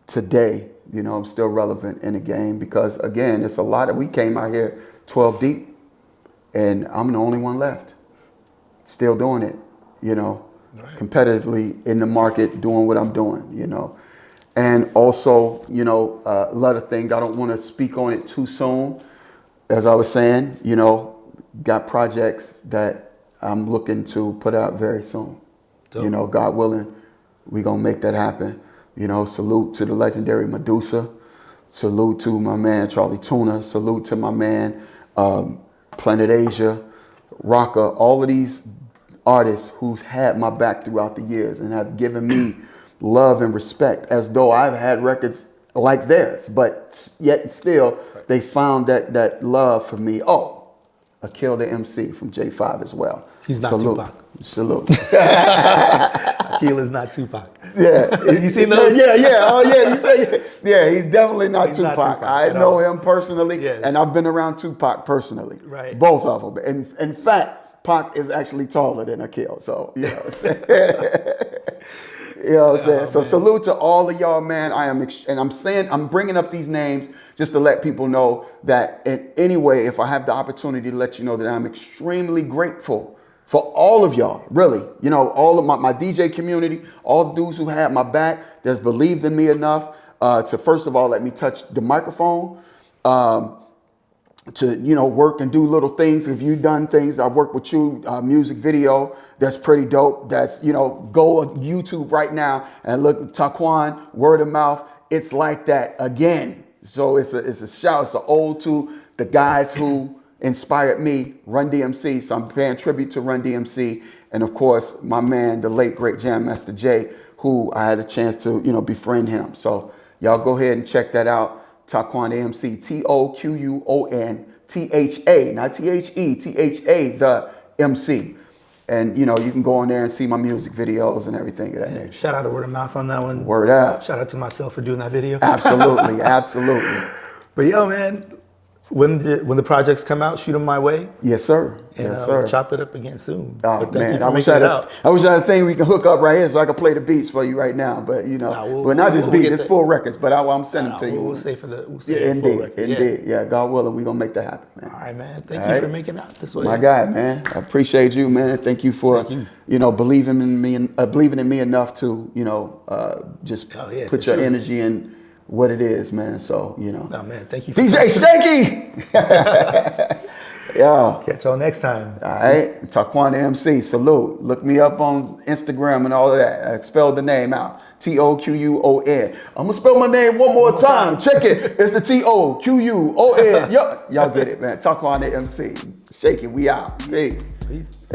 today. You know, I'm still relevant in the game because, again, it's a lot of, we came out here 12 deep and I'm the only one left. Still doing it, you know, competitively in the market, doing what I'm doing, you know. And also, you know, a lot of things, I don't want to speak on it too soon. As I was saying, you know, got projects that I'm looking to put out very soon. Dope. You know, God willing, we gonna make that happen. You know, salute to the legendary Medusa. Salute to my man, Charlie Tuna. Salute to my man, Planet Asia, Rocka. All of these artists who's had my back throughout the years and have given me love and respect as though I've had records like theirs. But yet still, they found that love for me. Oh, Toquon Tha MC from J5 as well. He's not salute. Tupac. Salute. Toquon is not Tupac. Yeah. You seen those? Yeah. Oh, yeah. You say, yeah, he's definitely not He's Tupac. not Tupac I know all. him personally, Yes. and I've been around Tupac personally. Right. Both of them. And in fact, Pac is actually taller than Toquon. So, you know what I'm saying? You know what I'm saying? So salute to all of y'all, man. I'm bringing up these names just to let people know that in any way, if I have the opportunity to let you know that I'm extremely grateful for all of y'all, really. You know, all of my DJ community, all the dudes who had my back, that's believed in me enough to, first of all, let me touch the microphone, to, you know, work and do little things. If you've done things, I work with you, music video, that's pretty dope. That's, you know, go on YouTube right now and look at Toquon, word of mouth. It's like that again. So it's a shout, it's an ode to the guys who inspired me, Run DMC. So I'm paying tribute to Run DMC. And of course, my man, the late great Jam Master Jay, who I had a chance to, you know, befriend him. So y'all go ahead and check that out. Toquon Tha MC, Toquon Tha, not T-H-E, T-H-A, the MC. And, you know, you can go on there and see my music videos and everything of that nature. Shout out to Word of Mouth on that one. Word out. Shout out to myself for doing that video. Absolutely, absolutely. But yo, man, when the projects come out, shoot them my way. Yes, sir. And, Yes, sir. We'll chop it up again soon. Oh, But thank you man, for I wish making I it had out. a thing we can hook up right here so I can play the beats for you right now. But, you know, but not just beats, it's full records, but I'm sending them to you. We'll say for the Indeed, full record. indeed. Yeah, God willing, we're going to make that happen, man. All right, man. Thank you for making it out this way. My guy, man. I appreciate you, man. Thank you for, you know, believing in me enough to, you know, just put your energy in what it is, man. So, you know. Oh, man. Thank you. For DJ Shaky! Yeah. Catch y'all next time. All right. Toquon Tha MC. Salute. Look me up on Instagram and all of that. I spelled the name out. Toquon. I'm going to spell my name one more time. Check it. It's the Toquon. Yup. Y'all get it, man. Toquon Tha MC. Shake it. We out. Peace. Peace.